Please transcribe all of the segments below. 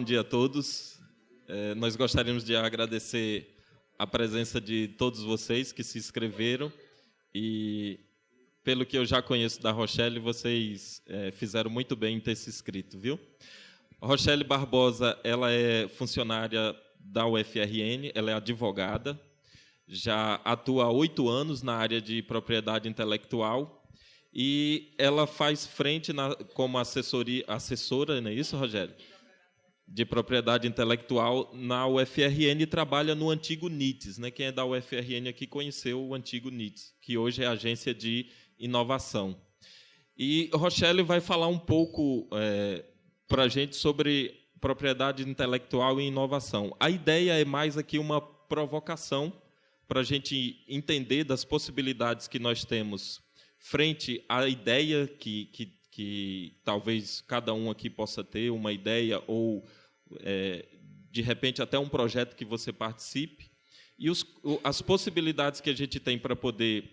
dia a todos. Nós gostaríamos de agradecer a presença de todos vocês que se inscreveram e, pelo que eu já conheço da Rochelle, vocês fizeram muito bem em ter se inscrito, viu? Rochelle Barbosa, ela é funcionária da UFRN, ela é advogada, já atua há 8 anos na área de propriedade intelectual e ela faz frente como assessora, não é isso, Rogério? De propriedade intelectual na UFRN e trabalha no antigo NITES. Né? Quem é da UFRN aqui conheceu o antigo NITES, que hoje é a Agência de Inovação. E Rochelle vai falar um pouco para a gente sobre propriedade intelectual e inovação. A ideia é mais aqui uma provocação para a gente entender das possibilidades que nós temos frente à ideia que talvez cada um aqui possa ter, uma ideia ou, de repente, até um projeto que você participe, e as possibilidades que a gente tem para poder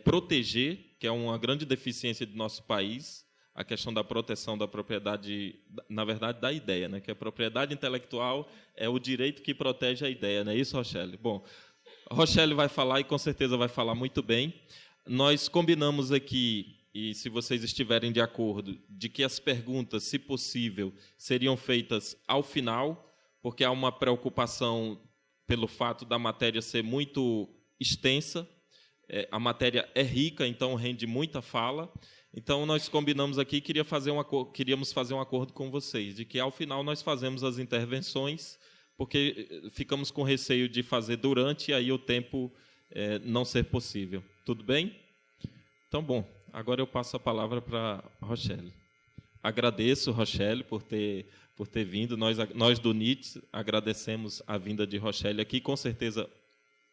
proteger, que é uma grande deficiência do nosso país, a questão da proteção da propriedade, na verdade, da ideia, né? Que a propriedade intelectual é o direito que protege a ideia, não é isso, Rochelle? Bom, Rochelle vai falar e, com certeza, vai falar muito bem. Nós combinamos aqui, e se vocês estiverem de acordo, de que as perguntas, se possível, seriam feitas ao final, porque há uma preocupação pelo fato da matéria ser muito extensa. A matéria é rica, então rende muita fala. Então, nós combinamos aqui, queríamos fazer um acordo com vocês, de que, ao final, nós fazemos as intervenções, porque ficamos com receio de fazer durante e aí o tempo não ser possível. Tudo bem? Então, bom, agora eu passo a palavra para a Rochelle. Agradeço, Rochelle, por ter vindo. Nós do NITES agradecemos a vinda de Rochelle aqui. Com certeza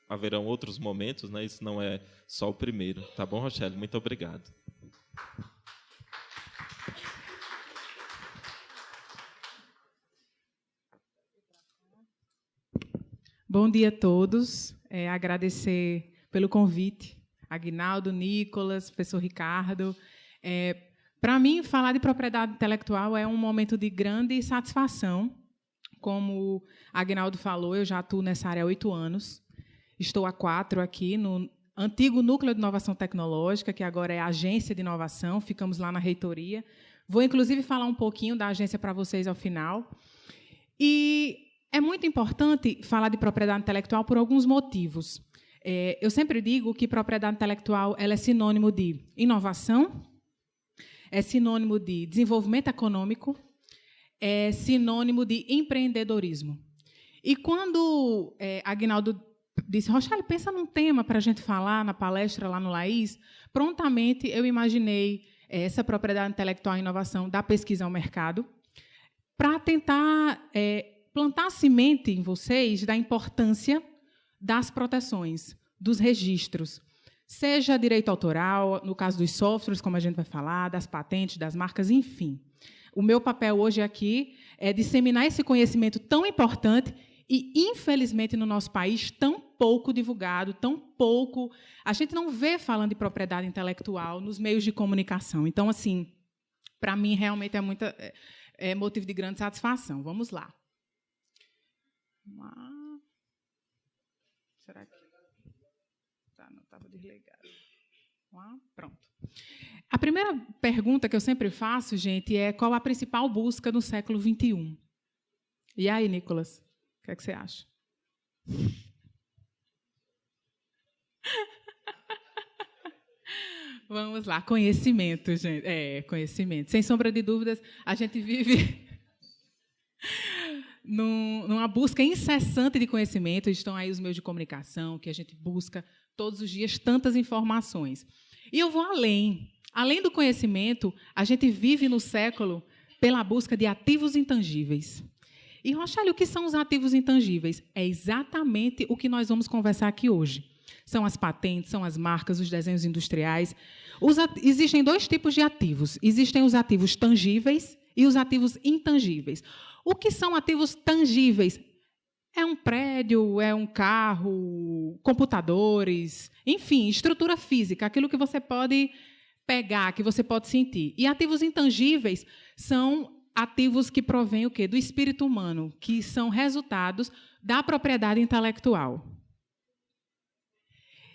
haverão outros momentos, né? Isso não é só o primeiro. Tá bom, Rochelle? Muito obrigado. Bom dia a todos. Agradecer pelo convite. Aguinaldo, Nicolas, professor Ricardo. Para mim, falar de propriedade intelectual é um momento de grande satisfação. Como Aguinaldo falou, eu já atuo nessa área há 8 anos. Estou há 4 aqui no antigo Núcleo de Inovação Tecnológica, que agora é a Agência de Inovação. Ficamos lá na reitoria. Vou, inclusive, falar um pouquinho da agência para vocês ao final. E é muito importante falar de propriedade intelectual por alguns motivos. Eu sempre digo que propriedade intelectual ela é sinônimo de inovação, é sinônimo de desenvolvimento econômico, é sinônimo de empreendedorismo. E quando Aguinaldo disse, Rochelle, pensa num tema para a gente falar na palestra lá no Laís, prontamente eu imaginei essa propriedade intelectual e inovação da pesquisa ao mercado para tentar plantar a semente em vocês da importância das proteções, dos registros, seja direito autoral, no caso dos softwares, como a gente vai falar, das patentes, das marcas, enfim. O meu papel hoje aqui é disseminar esse conhecimento tão importante e, infelizmente, no nosso país, tão pouco divulgado, tão pouco... A gente não vê falando de propriedade intelectual nos meios de comunicação. Então, assim, para mim, realmente é motivo de grande satisfação. Vamos lá. Será que... não estava desligado. Pronto. A primeira pergunta que eu sempre faço, gente, é qual a principal busca no século XXI? E aí, Nicolas, o que é que você acha? Vamos lá, conhecimento, gente. Conhecimento. Sem sombra de dúvidas, a gente vive numa busca incessante de conhecimento. Estão aí os meios de comunicação, que a gente busca todos os dias tantas informações. E eu vou além. Além do conhecimento, a gente vive no século pela busca de ativos intangíveis. E, Rochelle, o que são os ativos intangíveis? É exatamente o que nós vamos conversar aqui hoje. São as patentes, são as marcas, os desenhos industriais. Existem 2 tipos de ativos. Existem os ativos tangíveis e os ativos intangíveis. O que são ativos tangíveis? É um prédio, é um carro, computadores, enfim, estrutura física, aquilo que você pode pegar, que você pode sentir. E ativos intangíveis são ativos que provêm o quê? Do espírito humano, que são resultados da propriedade intelectual.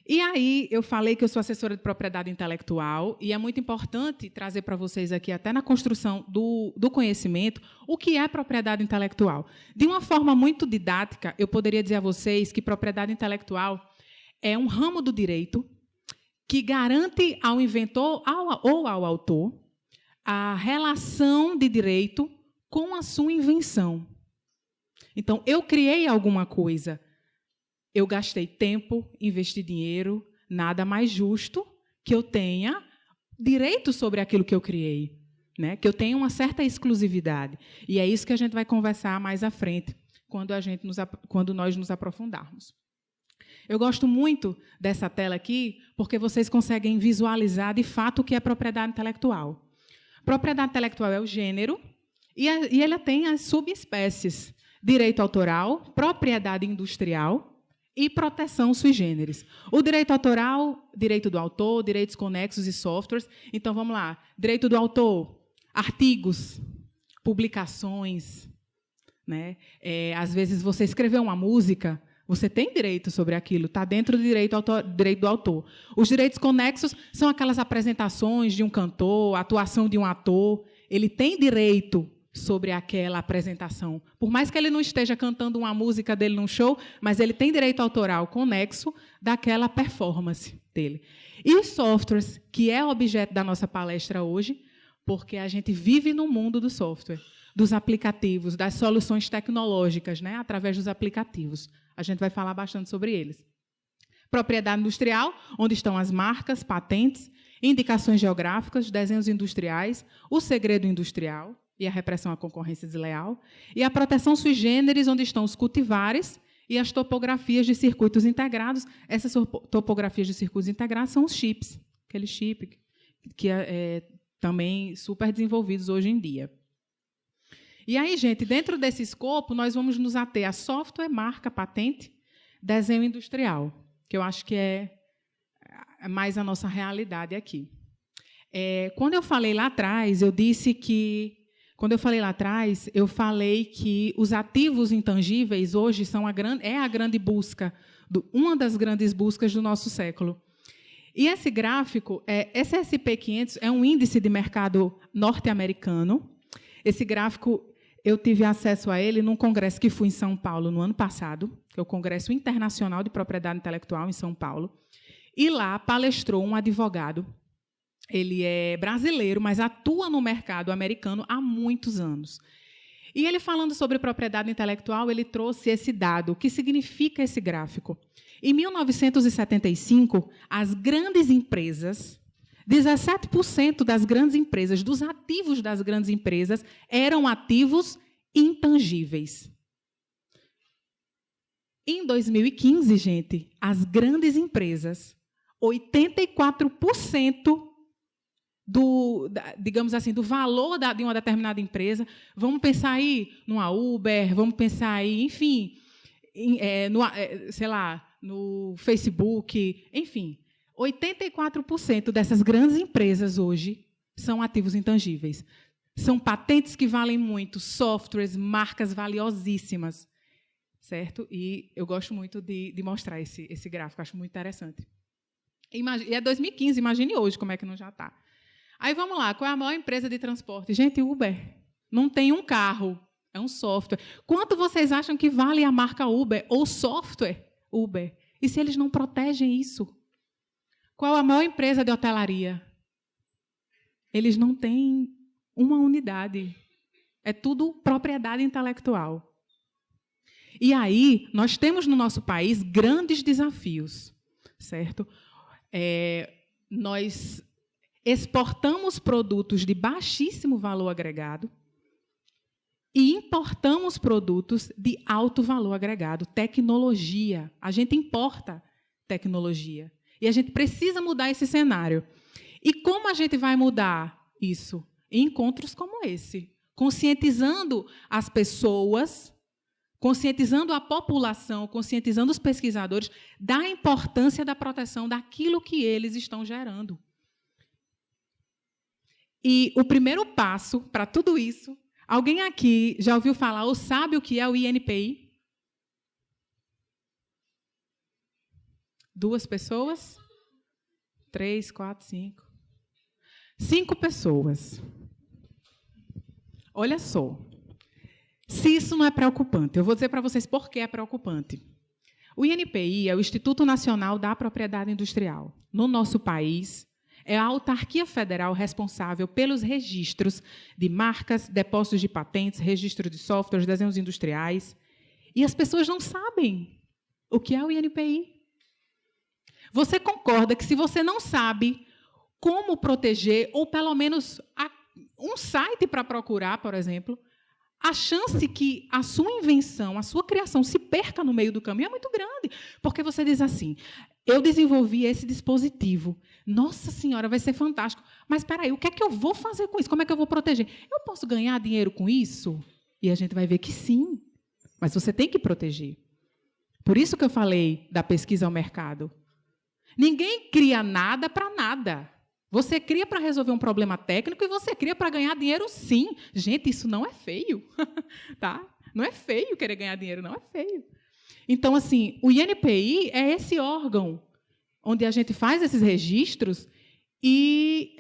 E aí, eu falei que eu sou assessora de propriedade intelectual, e é muito importante trazer para vocês aqui, até na construção do conhecimento, o que é propriedade intelectual. De uma forma muito didática, eu poderia dizer a vocês que propriedade intelectual é um ramo do direito que garante ao inventor ou ao autor a relação de direito com a sua invenção. Então, eu criei alguma coisa, eu gastei tempo, investi dinheiro, nada mais justo que eu tenha direito sobre aquilo que eu criei, né? Que eu tenha uma certa exclusividade. E é isso que a gente vai conversar mais à frente, quando nós nos aprofundarmos. Eu gosto muito dessa tela aqui, porque vocês conseguem visualizar, de fato, o que é propriedade intelectual. Propriedade intelectual é o gênero, e ele tem as subespécies: direito autoral, propriedade industrial e proteção sui generis. O direito autoral, direito do autor, direitos conexos e softwares. Então, vamos lá. Direito do autor, artigos, publicações, né? Às vezes, você escreveu uma música, você tem direito sobre aquilo, está dentro do direito do autor. Os direitos conexos são aquelas apresentações de um cantor, a atuação de um ator. Ele tem direito sobre aquela apresentação. Por mais que ele não esteja cantando uma música dele num show, mas ele tem direito autoral conexo daquela performance dele. E os softwares, que é objeto da nossa palestra hoje, porque a gente vive no mundo do software, dos aplicativos, das soluções tecnológicas, né, através dos aplicativos. A gente vai falar bastante sobre eles. Propriedade industrial, onde estão as marcas, patentes, indicações geográficas, desenhos industriais, o segredo industrial e a repressão à concorrência desleal, e a proteção sui generis, onde estão os cultivares e as topografias de circuitos integrados. Essas topografias de circuitos integrados são os chips, aquele chip que também super desenvolvidos hoje em dia. E aí, gente, dentro desse escopo, nós vamos nos ater a software, marca, patente, desenho industrial, que eu acho que é mais a nossa realidade aqui. Quando eu falei lá atrás, eu falei que os ativos intangíveis hoje são a grande busca, uma das grandes buscas do nosso século. E esse gráfico, esse SP500 é um índice de mercado norte-americano. Esse gráfico, eu tive acesso a ele num congresso que fui em São Paulo no ano passado, que é o Congresso Internacional de Propriedade Intelectual em São Paulo. E lá palestrou um advogado. Ele é brasileiro, mas atua no mercado americano há muitos anos. E ele, falando sobre propriedade intelectual, ele trouxe esse dado. O que significa esse gráfico? Em 1975, as grandes empresas, 17% das grandes empresas, dos ativos das grandes empresas, eram ativos intangíveis. Em 2015, gente, as grandes empresas, 84% digamos assim, do valor de uma determinada empresa, vamos pensar aí numa Uber, vamos pensar aí, enfim, no Facebook, enfim, 84% dessas grandes empresas hoje são ativos intangíveis. São patentes que valem muito, softwares, marcas valiosíssimas, certo? E eu gosto muito de mostrar esse gráfico, acho muito interessante. E é 2015, imagine hoje como é que não já está. Aí vamos lá, qual é a maior empresa de transporte? Gente, Uber. Não tem um carro, é um software. Quanto vocês acham que vale a marca Uber ou software Uber? E se eles não protegem isso? Qual a maior empresa de hotelaria? Eles não têm uma unidade. É tudo propriedade intelectual. E aí, nós temos no nosso país grandes desafios, certo? Nós exportamos produtos de baixíssimo valor agregado e importamos produtos de alto valor agregado, tecnologia. A gente importa tecnologia. E a gente precisa mudar esse cenário. E como a gente vai mudar isso? Em encontros como esse, conscientizando as pessoas, conscientizando a população, conscientizando os pesquisadores da importância da proteção daquilo que eles estão gerando. E o primeiro passo para tudo isso, Alguém aqui já ouviu falar ou sabe o que é o INPI? 2 pessoas? 3, 4, 5. 5 pessoas. Olha só. Se isso não é preocupante, eu vou dizer para vocês por que é preocupante. O INPI é o Instituto Nacional da Propriedade Industrial. No nosso país, é a autarquia federal responsável pelos registros de marcas, depósitos de patentes, registro de softwares, desenhos industriais. E as pessoas não sabem o que é o INPI. Você concorda que se você não sabe como proteger, ou pelo menos um site para procurar, por exemplo, a chance que a sua invenção, a sua criação se perca no meio do caminho é muito grande. Porque você diz assim, eu desenvolvi esse dispositivo. Nossa senhora, vai ser fantástico. Mas, espera aí, o que é que eu vou fazer com isso? Como é que eu vou proteger? Eu posso ganhar dinheiro com isso? E a gente vai ver que sim. Mas você tem que proteger. Por isso que eu falei da pesquisa ao mercado. Ninguém cria nada para nada. Você cria para resolver um problema técnico e você cria para ganhar dinheiro, sim. Gente, isso não é feio. Tá? Não é feio querer ganhar dinheiro, não é feio. Então, assim, o INPI é esse órgão onde a gente faz esses registros e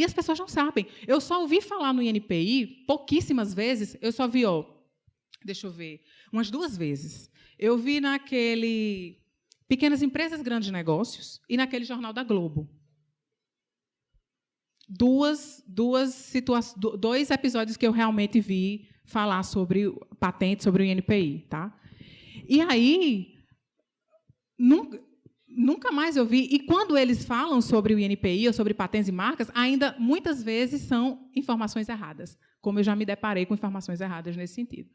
as pessoas não sabem. Eu só ouvi falar no INPI pouquíssimas vezes. Eu só vi, deixa eu ver, umas 2 vezes. Eu vi naquele Pequenas Empresas, Grandes Negócios e naquele Jornal da Globo. 2 episódios que eu realmente vi falar sobre patente, sobre o INPI. Tá? E aí, nunca mais eu vi. E quando eles falam sobre o INPI ou sobre patentes e marcas, ainda muitas vezes são informações erradas, como eu já me deparei com informações erradas nesse sentido.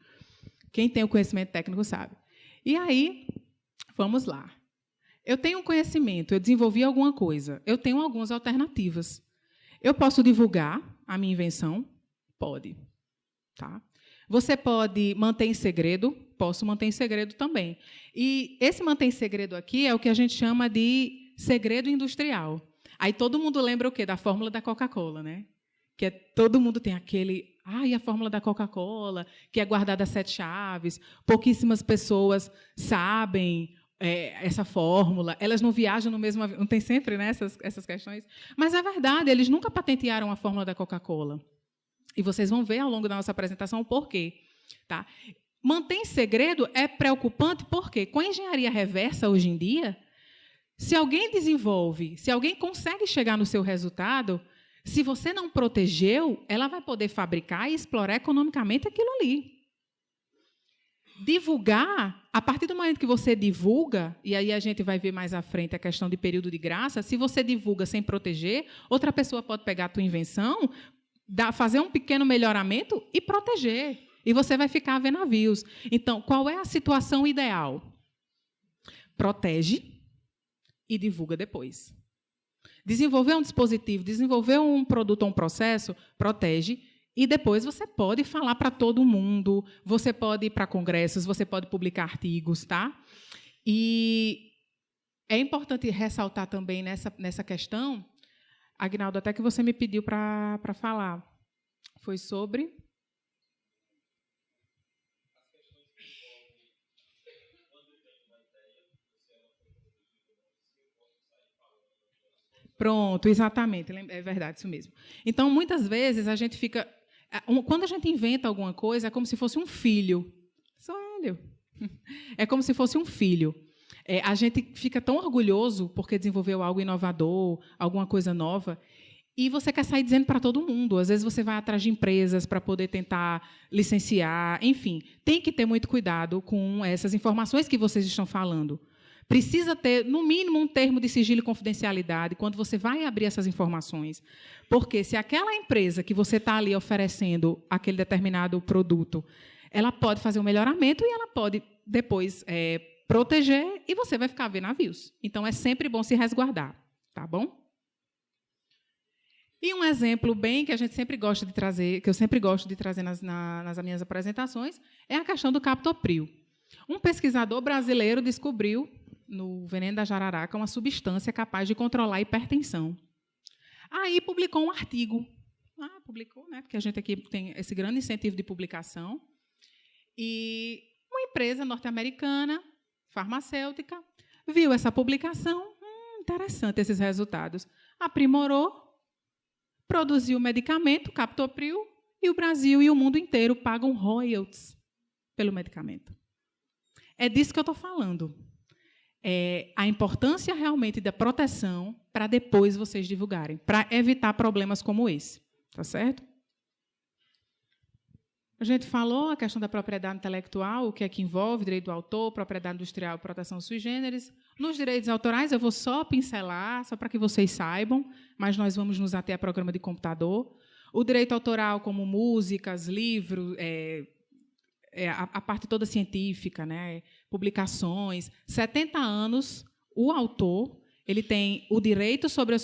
Quem tem o conhecimento técnico sabe. E aí, vamos lá. Eu tenho um conhecimento, eu desenvolvi alguma coisa, eu tenho algumas alternativas. Eu posso divulgar a minha invenção? Pode. Tá? Você pode manter em segredo? Posso manter em segredo também. E esse manter em segredo aqui é o que a gente chama de segredo industrial. Aí todo mundo lembra o quê? Da fórmula da Coca-Cola, né? Que todo mundo tem aquele... a fórmula da Coca-Cola, que é guardada a 7 chaves. Pouquíssimas pessoas sabem... essa fórmula, elas não viajam no mesmo avião, não tem sempre, né, essas questões? Mas é verdade, eles nunca patentearam a fórmula da Coca-Cola. E vocês vão ver ao longo da nossa apresentação o porquê. Tá? Manter em segredo é preocupante porque, com a engenharia reversa, hoje em dia, se alguém desenvolve, se alguém consegue chegar no seu resultado, se você não protegeu, ela vai poder fabricar e explorar economicamente aquilo ali. Divulgar, a partir do momento que você divulga, e aí a gente vai ver mais à frente a questão de período de graça, se você divulga sem proteger, outra pessoa pode pegar a tua invenção, fazer um pequeno melhoramento e proteger. E você vai ficar a ver navios. Então, qual é a situação ideal? Protege e divulga depois. Desenvolver um dispositivo, desenvolver um produto ou um processo, protege. E depois você pode falar para todo mundo, você pode ir para congressos, você pode publicar artigos. Tá? E é importante ressaltar também nessa questão, Aguinaldo, até que você me pediu para falar, foi sobre... Pronto, exatamente, é verdade, isso mesmo. Então, muitas vezes, a gente fica... Quando a gente inventa alguma coisa, é como se fosse um filho. Sério. É como se fosse um filho. A gente fica tão orgulhoso porque desenvolveu algo inovador, alguma coisa nova, e você quer sair dizendo para todo mundo. Às vezes, você vai atrás de empresas para poder tentar licenciar. Enfim, tem que ter muito cuidado com essas informações que vocês estão falando. Precisa ter, no mínimo, um termo de sigilo e confidencialidade quando você vai abrir essas informações. Porque se aquela empresa que você está ali oferecendo aquele determinado produto, ela pode fazer um melhoramento e ela pode depois proteger e você vai ficar a ver navios. Então, é sempre bom se resguardar. Tá bom? E um exemplo bem que a gente sempre gosta de trazer, que eu sempre gosto de trazer nas minhas apresentações, é a questão do captopril. Um pesquisador brasileiro descobriu no veneno da jararaca uma substância capaz de controlar a hipertensão. Aí publicou um artigo. publicou, né? Porque a gente aqui tem esse grande incentivo de publicação. E uma empresa norte-americana, farmacêutica, viu essa publicação, interessante esses resultados, aprimorou, produziu o medicamento, captopril, e o Brasil e o mundo inteiro pagam royalties pelo medicamento. É disso que eu estou falando. A importância realmente da proteção para depois vocês divulgarem, para evitar problemas como esse. Tá certo? A gente falou a questão da propriedade intelectual, o que é que envolve direito do autor, propriedade industrial, proteção sui generis. Nos direitos autorais, eu vou só pincelar, só para que vocês saibam, mas nós vamos nos ater a programa de computador. O direito autoral, como músicas, livros, a parte toda científica, né, publicações, 70 anos, o autor ele tem o direito sobre a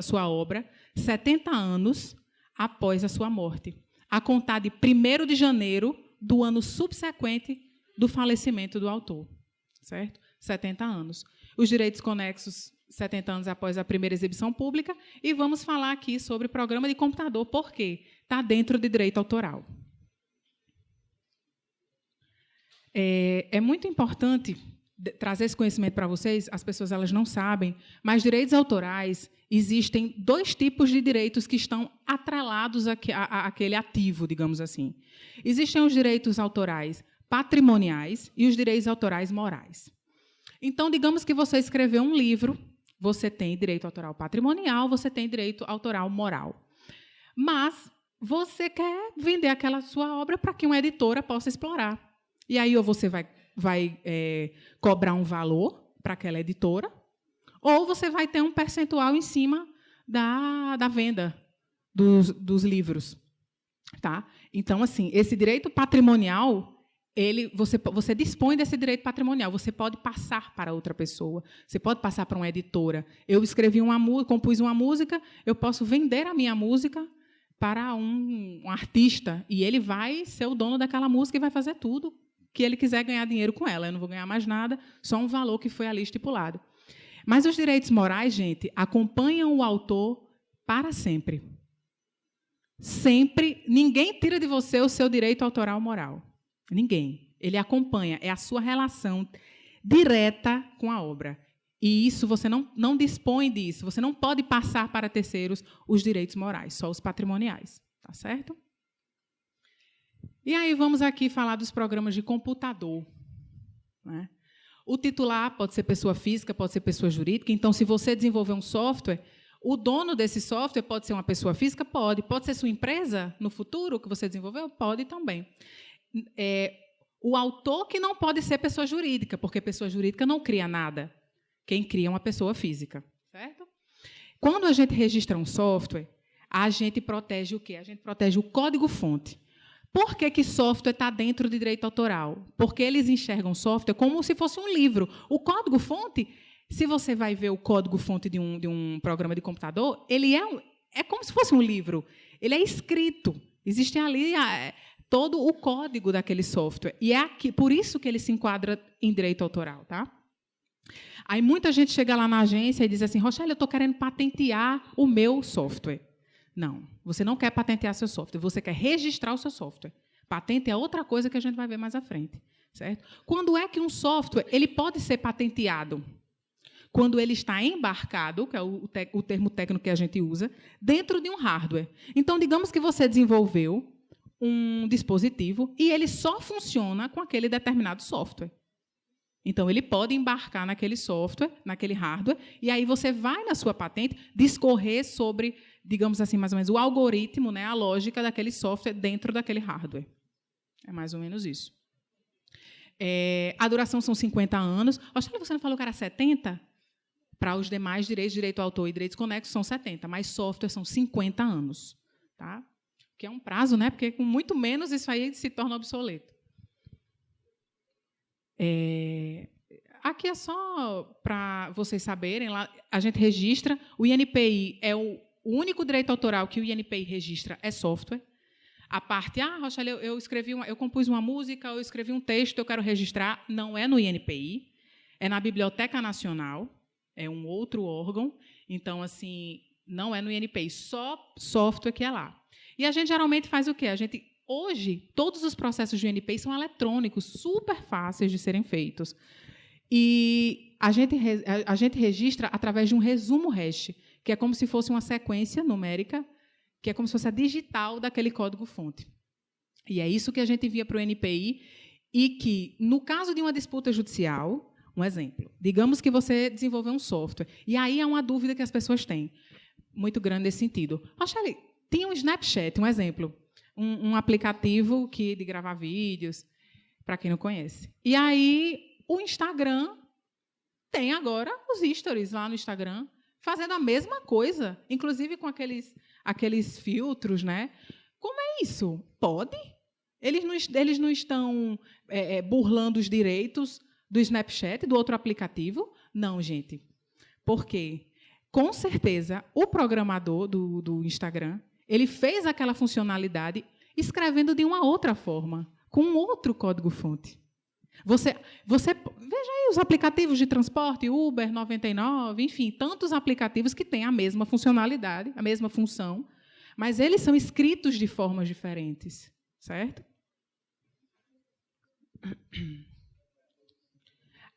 sua obra 70 anos após a sua morte, a contar de 1º de janeiro do ano subsequente do falecimento do autor. Certo? 70 anos. Os direitos conexos, 70 anos após a primeira exibição pública, e vamos falar aqui sobre programa de computador, porque está dentro de direito autoral. É muito importante trazer esse conhecimento para vocês, as pessoas elas não sabem, mas direitos autorais, existem 2 tipos de direitos que estão atrelados àquele ativo, digamos assim. Existem os direitos autorais patrimoniais e os direitos autorais morais. Então, digamos que você escreveu um livro, você tem direito autoral patrimonial, você tem direito autoral moral. Mas você quer vender aquela sua obra para que uma editora possa explorar. E aí ou você vai cobrar um valor para aquela editora, ou você vai ter um percentual em cima da venda dos livros. Tá? Então, assim, esse direito patrimonial, você dispõe desse direito patrimonial, você pode passar para outra pessoa, você pode passar para uma editora. Eu compus uma música, eu posso vender a minha música para um artista, e ele vai ser o dono daquela música e vai fazer tudo que ele quiser ganhar dinheiro com ela. Eu não vou ganhar mais nada, só um valor que foi ali estipulado. Mas os direitos morais, gente, acompanham o autor para sempre. Sempre, ninguém tira de você o seu direito autoral moral. Ninguém. Ele acompanha, é a sua relação direta com a obra. E isso você não dispõe disso, você não pode passar para terceiros os direitos morais, só os patrimoniais. Tá certo? E aí vamos aqui falar dos programas de computador. Né? O titular pode ser pessoa física, pode ser pessoa jurídica. Então, se você desenvolver um software, o dono desse software pode ser uma pessoa física? Pode. Pode ser sua empresa no futuro que você desenvolveu? Pode também. O autor que não pode ser pessoa jurídica, porque pessoa jurídica não cria nada. Quem cria é uma pessoa física. Certo? Quando a gente registra um software, a gente protege o quê? A gente protege o código-fonte. Por que software está dentro de direito autoral? Porque eles enxergam software como se fosse um livro. O código-fonte, se você vai ver o código-fonte de um programa de computador, ele é como se fosse um livro. Ele é escrito. Existe ali todo o código daquele software. E é por isso que ele se enquadra em direito autoral. Tá? Aí muita gente chega lá na agência e diz assim, Rochelle, eu estou querendo patentear o meu software. Não, você não quer patentear seu software, você quer registrar o seu software. Patente é outra coisa que a gente vai ver mais à frente. Certo? Quando é que um software ele pode ser patenteado? Quando ele está embarcado, que é o termo técnico que a gente usa, dentro de um hardware. Então, digamos que você desenvolveu um dispositivo e ele só funciona com aquele determinado software. Então, ele pode embarcar naquele software, naquele hardware, e aí você vai, na sua patente, discorrer sobre, digamos assim, mais ou menos, o algoritmo, né, a lógica daquele software dentro daquele hardware. É mais ou menos isso. A duração são 50 anos. Acho que você não falou que era 70? Para os demais direitos, direito ao autor e direitos conexos, são 70, mas software são 50 anos. Tá? Que é um prazo, né? Porque com muito menos isso aí se torna obsoleto. Aqui é só para vocês saberem, lá a gente registra, o INPI é o único direito autoral que o INPI registra é software. A parte, Rochelle, eu compus uma música, eu escrevi um texto, eu quero registrar, não é no INPI, é na Biblioteca Nacional, é um outro órgão, então, assim, não é no INPI, só software que é lá. E a gente geralmente faz o quê? Hoje, todos os processos do INPI são eletrônicos, super fáceis de serem feitos. E a gente registra através de um resumo hash, que é como se fosse uma sequência numérica, que é como se fosse a digital daquele código-fonte. E é isso que a gente envia para o INPI, e que, no caso de uma disputa judicial, um exemplo, digamos que você desenvolveu um software, e aí é uma dúvida que as pessoas têm, muito grande nesse sentido. Rochelle, tinha um Snapchat, um exemplo, um aplicativo de gravar vídeos, para quem não conhece. E aí, o Instagram tem agora os stories lá no Instagram, fazendo a mesma coisa, inclusive com aqueles filtros, né? Como é isso? Pode? Eles não estão burlando os direitos do Snapchat, do outro aplicativo? Não, gente. Por quê? Com certeza, o programador do Instagram, ele fez aquela funcionalidade escrevendo de uma outra forma, com um outro código-fonte. Veja aí os aplicativos de transporte, Uber, 99, enfim, tantos aplicativos que têm a mesma funcionalidade, a mesma função, mas eles são escritos de formas diferentes, certo?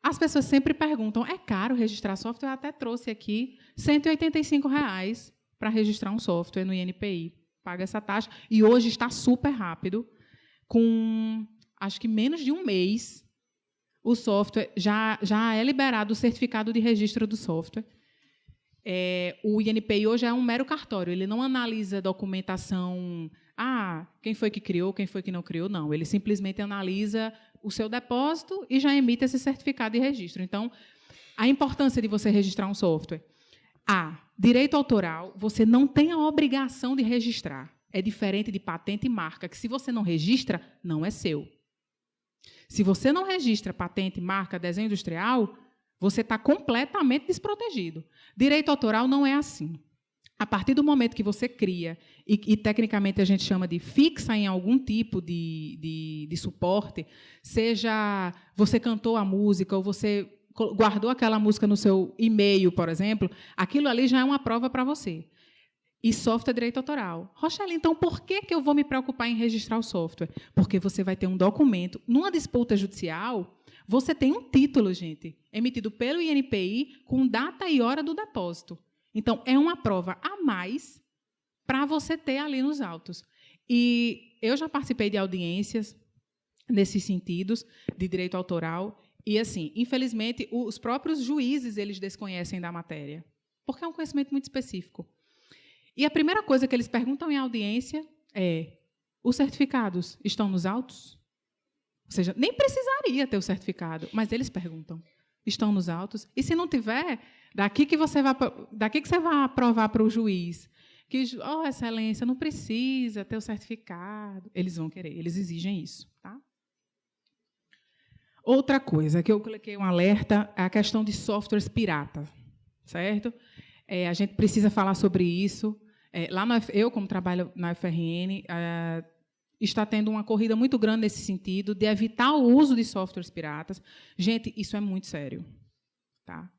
As pessoas sempre perguntam, é caro registrar software? Eu até trouxe aqui R$ 185 para registrar um software no INPI. Paga essa taxa. E hoje está super rápido. Com, acho que menos de um mês, o software já é liberado o certificado de registro do software. O INPI hoje é um mero cartório. Ele não analisa documentação, quem foi que criou, quem foi que não criou. Não, ele simplesmente analisa o seu depósito e já emite esse certificado de registro. Então, a importância de você registrar um software. Direito autoral, você não tem a obrigação de registrar. É diferente de patente e marca, que se você não registra, não é seu. Se você não registra patente, marca, desenho industrial, você está completamente desprotegido. Direito autoral não é assim. A partir do momento que você cria, e tecnicamente a gente chama de fixa em algum tipo de suporte, seja você cantou a música ou você guardou aquela música no seu e-mail, por exemplo, aquilo ali já é uma prova para você. E software é direito autoral. Rochelle, então por que eu vou me preocupar em registrar o software? Porque você vai ter um documento. Numa disputa judicial, você tem um título, gente, emitido pelo INPI com data e hora do depósito. Então, é uma prova a mais para você ter ali nos autos. E eu já participei de audiências nesses sentidos, de direito autoral, e, assim, infelizmente, os próprios juízes eles desconhecem da matéria, porque é um conhecimento muito específico. E a primeira coisa que eles perguntam em audiência é: os certificados estão nos autos? Ou seja, nem precisaria ter o certificado, mas eles perguntam: estão nos autos? E se não tiver, daqui que você vai provar para o juiz que, excelência, não precisa ter o certificado. Eles vão querer, eles exigem isso. Tá? Outra coisa que eu coloquei um alerta é a questão de softwares piratas, certo? A gente precisa falar sobre isso. Eu, como trabalho na UFRN, está tendo uma corrida muito grande nesse sentido, de evitar o uso de softwares piratas. Gente, isso é muito sério. Tá?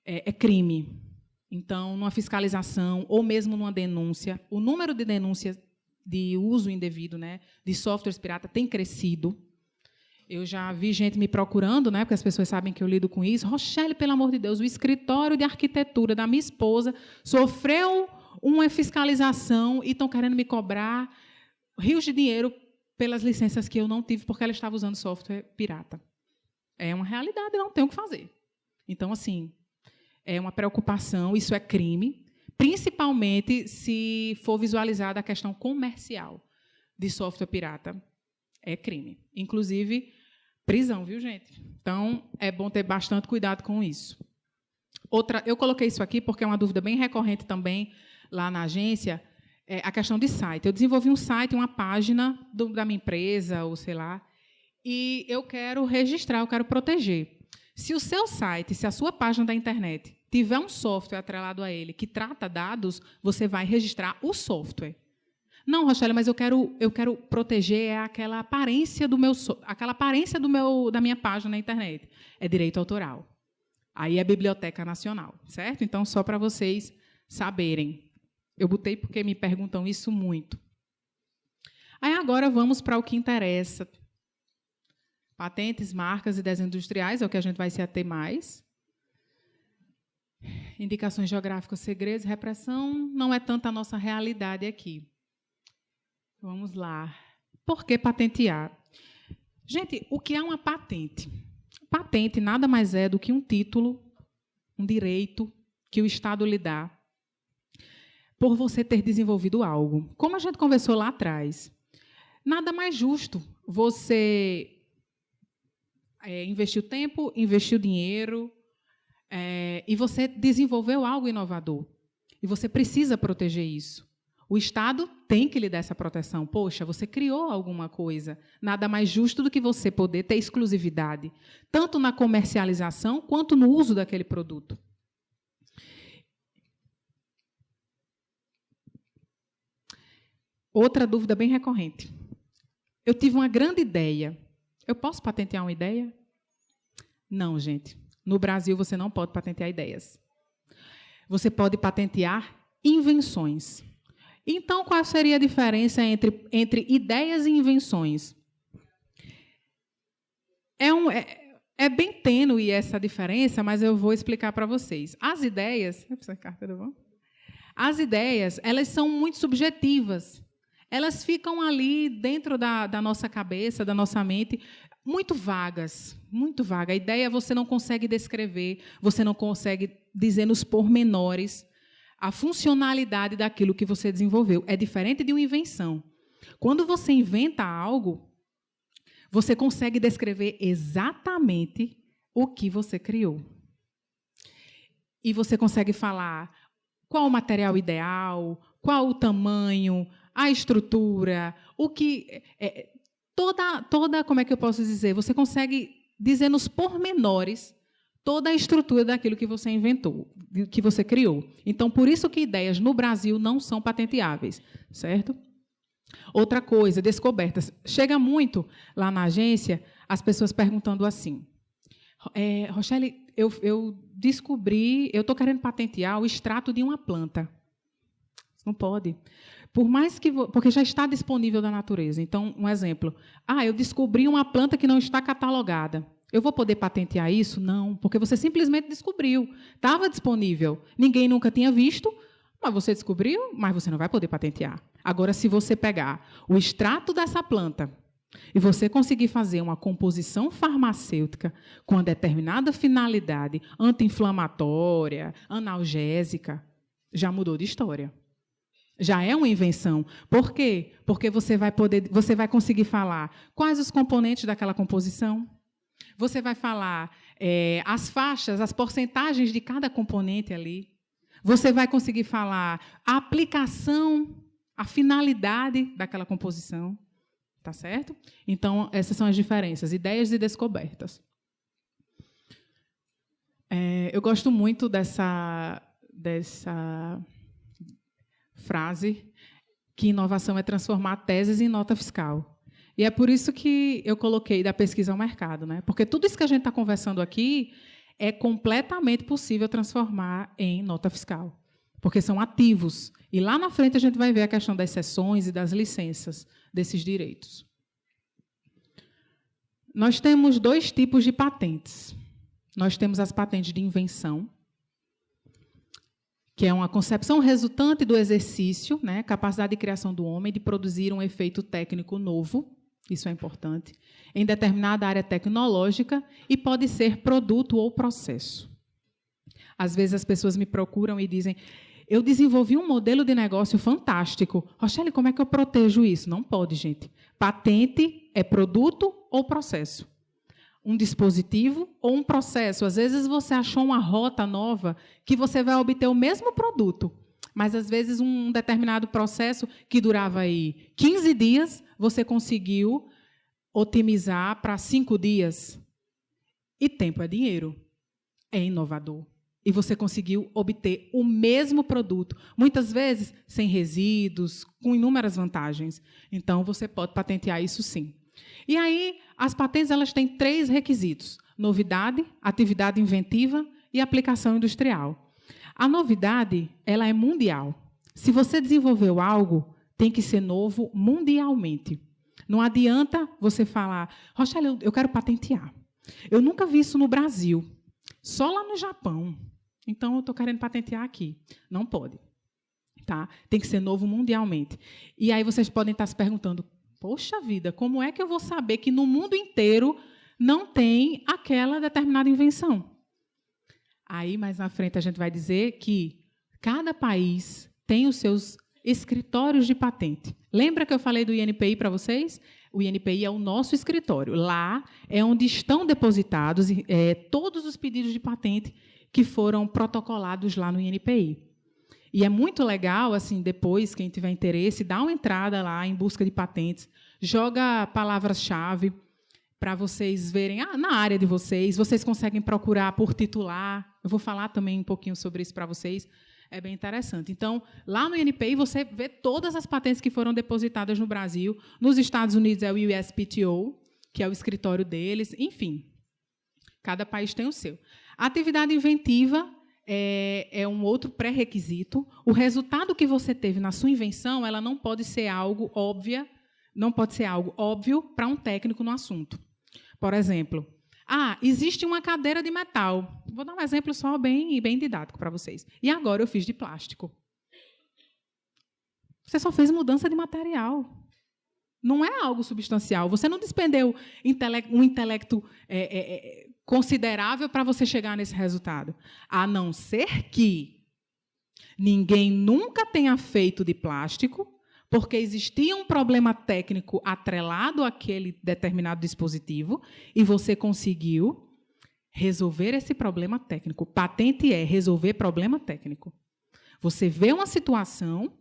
É crime. Então, numa fiscalização ou mesmo numa denúncia, o número de denúncias de uso indevido, né, de softwares piratas tem crescido. Eu já vi gente me procurando, né, porque as pessoas sabem que eu lido com isso. Rochelle, pelo amor de Deus, o escritório de arquitetura da minha esposa sofreu uma fiscalização e estão querendo me cobrar rios de dinheiro pelas licenças que eu não tive porque ela estava usando software pirata. É uma realidade, não tem o que fazer. Então, assim, é uma preocupação, isso é crime, principalmente se for visualizada a questão comercial de software pirata. É crime. Inclusive, prisão, viu, gente? Então, é bom ter bastante cuidado com isso. Eu coloquei isso aqui porque é uma dúvida bem recorrente também lá na agência, a questão de site. Eu desenvolvi um site, uma página da minha empresa, ou sei lá, e eu quero registrar, eu quero proteger. Se o seu site, se a sua página da internet tiver um software atrelado a ele que trata dados, você vai registrar o software. Não, Rochelle, mas eu quero proteger aquela aparência da minha página na internet. É direito autoral. Aí é Biblioteca Nacional, certo? Então, só para vocês saberem. Eu botei porque me perguntam isso muito. Aí agora vamos para o que interessa. Patentes, marcas e ideias industriais é o que a gente vai se ater mais. Indicações geográficas, segredos, repressão, não é tanto a nossa realidade aqui. Vamos lá. Por que patentear? Gente, o que é uma patente? Patente nada mais é do que um título, um direito que o Estado lhe dá por você ter desenvolvido algo. Como a gente conversou lá atrás, nada mais justo você investiu tempo, investiu dinheiro, e você desenvolveu algo inovador. E você precisa proteger isso. O Estado tem que lhe dar essa proteção. Poxa, você criou alguma coisa. Nada mais justo do que você poder ter exclusividade, tanto na comercialização quanto no uso daquele produto. Outra dúvida bem recorrente. Eu tive uma grande ideia. Eu posso patentear uma ideia? Não, gente. No Brasil, você não pode patentear ideias. Você pode patentear invenções. Então, qual seria a diferença entre ideias e invenções? É bem tênue essa diferença, mas eu vou explicar para vocês. As ideias... As ideias, elas são muito subjetivas. Elas ficam ali dentro da nossa cabeça, da nossa mente, muito vagas, muito vaga. A ideia você não consegue descrever, você não consegue dizer nos pormenores a funcionalidade daquilo que você desenvolveu. É diferente de uma invenção. Quando você inventa algo, você consegue descrever exatamente o que você criou. E você consegue falar qual o material ideal, qual o tamanho, a estrutura, o que... Toda, como é que eu posso dizer? Você consegue dizer nos pormenores toda a estrutura daquilo que você inventou, que você criou. Então, por isso que ideias no Brasil não são patenteáveis, certo? Outra coisa, descobertas. Chega muito lá na agência as pessoas perguntando assim, Rochelle, eu descobri, eu estou querendo patentear o extrato de uma planta. Não pode. Por mais que... Porque já está disponível da natureza. Então, um exemplo. Eu descobri uma planta que não está catalogada. Eu vou poder patentear isso? Não, porque você simplesmente descobriu. Estava disponível. Ninguém nunca tinha visto, mas você descobriu, mas você não vai poder patentear. Agora, se você pegar o extrato dessa planta e você conseguir fazer uma composição farmacêutica com uma determinada finalidade anti-inflamatória, analgésica, já mudou de história. Já é uma invenção. Por quê? Porque você vai conseguir falar quais os componentes daquela composição. Você vai falar as faixas, as porcentagens de cada componente ali. Você vai conseguir falar a aplicação, a finalidade daquela composição. Tá certo? Então, essas são as diferenças, ideias e descobertas. Eu gosto muito dessa frase que inovação é transformar teses em nota fiscal. E é por isso que eu coloquei da pesquisa ao mercado, né? Porque tudo isso que a gente está conversando aqui é completamente possível transformar em nota fiscal, porque são ativos. E lá na frente a gente vai ver a questão das cessões e das licenças desses direitos. Nós temos 2 tipos de patentes. Nós temos as patentes de invenção, que é uma concepção resultante do exercício, né, capacidade de criação do homem de produzir um efeito técnico novo, isso é importante, em determinada área tecnológica e pode ser produto ou processo. Às vezes as pessoas me procuram e dizem, eu desenvolvi um modelo de negócio fantástico. Rochelle, como é que eu protejo isso? Não pode, gente. Patente é produto ou processo. Um dispositivo ou um processo. Às vezes você achou uma rota nova que você vai obter o mesmo produto, mas às vezes um determinado processo que durava aí 15 dias, você conseguiu otimizar para 5 dias. E tempo é dinheiro. É inovador. E você conseguiu obter o mesmo produto, muitas vezes sem resíduos, com inúmeras vantagens. Então, você pode patentear isso sim. E aí, as patentes elas têm 3 requisitos: novidade, atividade inventiva e aplicação industrial. A novidade ela é mundial. Se você desenvolveu algo, tem que ser novo mundialmente. Não adianta você falar, Rochelle, eu quero patentear. Eu nunca vi isso no Brasil, só lá no Japão. Então, eu estou querendo patentear aqui. Não pode. Tá? Tem que ser novo mundialmente. E aí vocês podem estar se perguntando, poxa vida, como é que eu vou saber que no mundo inteiro não tem aquela determinada invenção? Aí, mais na frente, a gente vai dizer que cada país tem os seus escritórios de patente. Lembra que eu falei do INPI para vocês? O INPI é o nosso escritório. Lá é onde estão depositados todos os pedidos de patente que foram protocolados lá no INPI. E é muito legal, assim, depois, quem tiver interesse, dá uma entrada lá em busca de patentes, joga palavras-chave para vocês verem na área de vocês. Vocês conseguem procurar por titular. Eu vou falar também um pouquinho sobre isso para vocês. É bem interessante. Então, lá no INPI, você vê todas as patentes que foram depositadas no Brasil. Nos Estados Unidos é o USPTO, que é o escritório deles. Enfim, cada país tem o seu. A atividade inventiva é um outro pré-requisito. O resultado que você teve na sua invenção, ela não pode ser algo óbvio para um técnico no assunto. Por exemplo, existe uma cadeira de metal. Vou dar um exemplo só bem didático para vocês. E agora eu fiz de plástico. Você só fez mudança de material. Não é algo substancial. Você não despendeu um intelecto considerável para você chegar nesse resultado. A não ser que ninguém nunca tenha feito de plástico, porque existia um problema técnico atrelado àquele determinado dispositivo e você conseguiu resolver esse problema técnico. Patente é resolver problema técnico. Você vê uma situação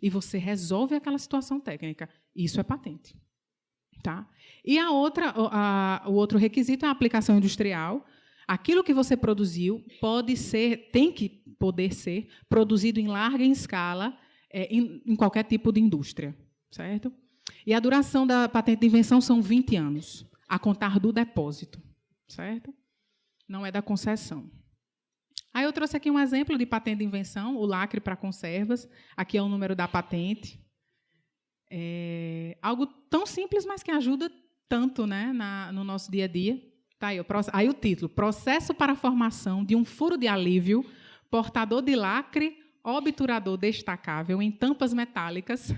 e você resolve aquela situação técnica. Isso é patente. Tá? E o outro requisito é a aplicação industrial. Aquilo que você produziu tem que poder ser produzido em larga escala em qualquer tipo de indústria. Certo? E a duração da patente de invenção são 20 anos, a contar do depósito. Certo? Não é da concessão. Aí eu trouxe aqui um exemplo de patente de invenção, o lacre para conservas. Aqui é o número da patente. Algo tão simples, mas que ajuda tanto, né, no nosso dia a dia. Tá aí o título: Processo para a formação de um furo de alívio, portador de lacre, obturador destacável em tampas metálicas,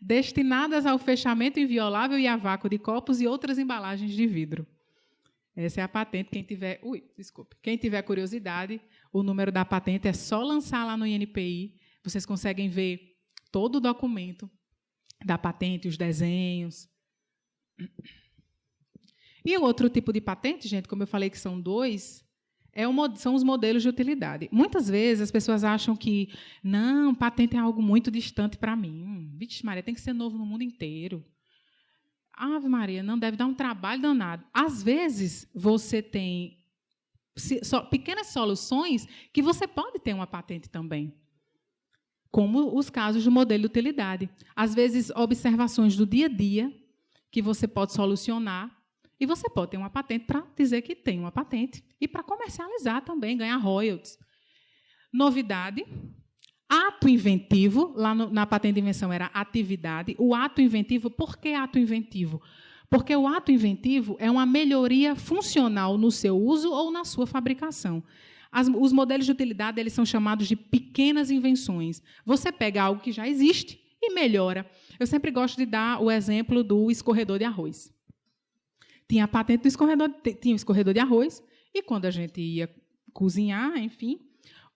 destinadas ao fechamento inviolável e a vácuo de copos e outras embalagens de vidro. Essa é a patente. Quem tiver curiosidade, o número da patente é só lançar lá no INPI. Vocês conseguem ver todo o documento da patente, os desenhos. E o outro tipo de patente, gente, como eu falei que são dois, são os modelos de utilidade. Muitas vezes as pessoas acham que, não, patente é algo muito distante para mim. Vixe Maria, tem que ser novo no mundo inteiro. Ave Maria, não deve dar um trabalho danado. Às vezes, você tem pequenas soluções que você pode ter uma patente também, como os casos do modelo de utilidade. Às vezes, observações do dia a dia que você pode solucionar e você pode ter uma patente para dizer que tem uma patente e para comercializar também, ganhar royalties. Novidade. Ato inventivo, lá na patente de invenção era atividade. O ato inventivo, por que ato inventivo? Porque o ato inventivo é uma melhoria funcional no seu uso ou na sua fabricação. Os modelos de utilidade eles são chamados de pequenas invenções. Você pega algo que já existe e melhora. Eu sempre gosto de dar o exemplo do escorredor de arroz. Tinha a patente do escorredor de arroz e quando a gente ia cozinhar, enfim,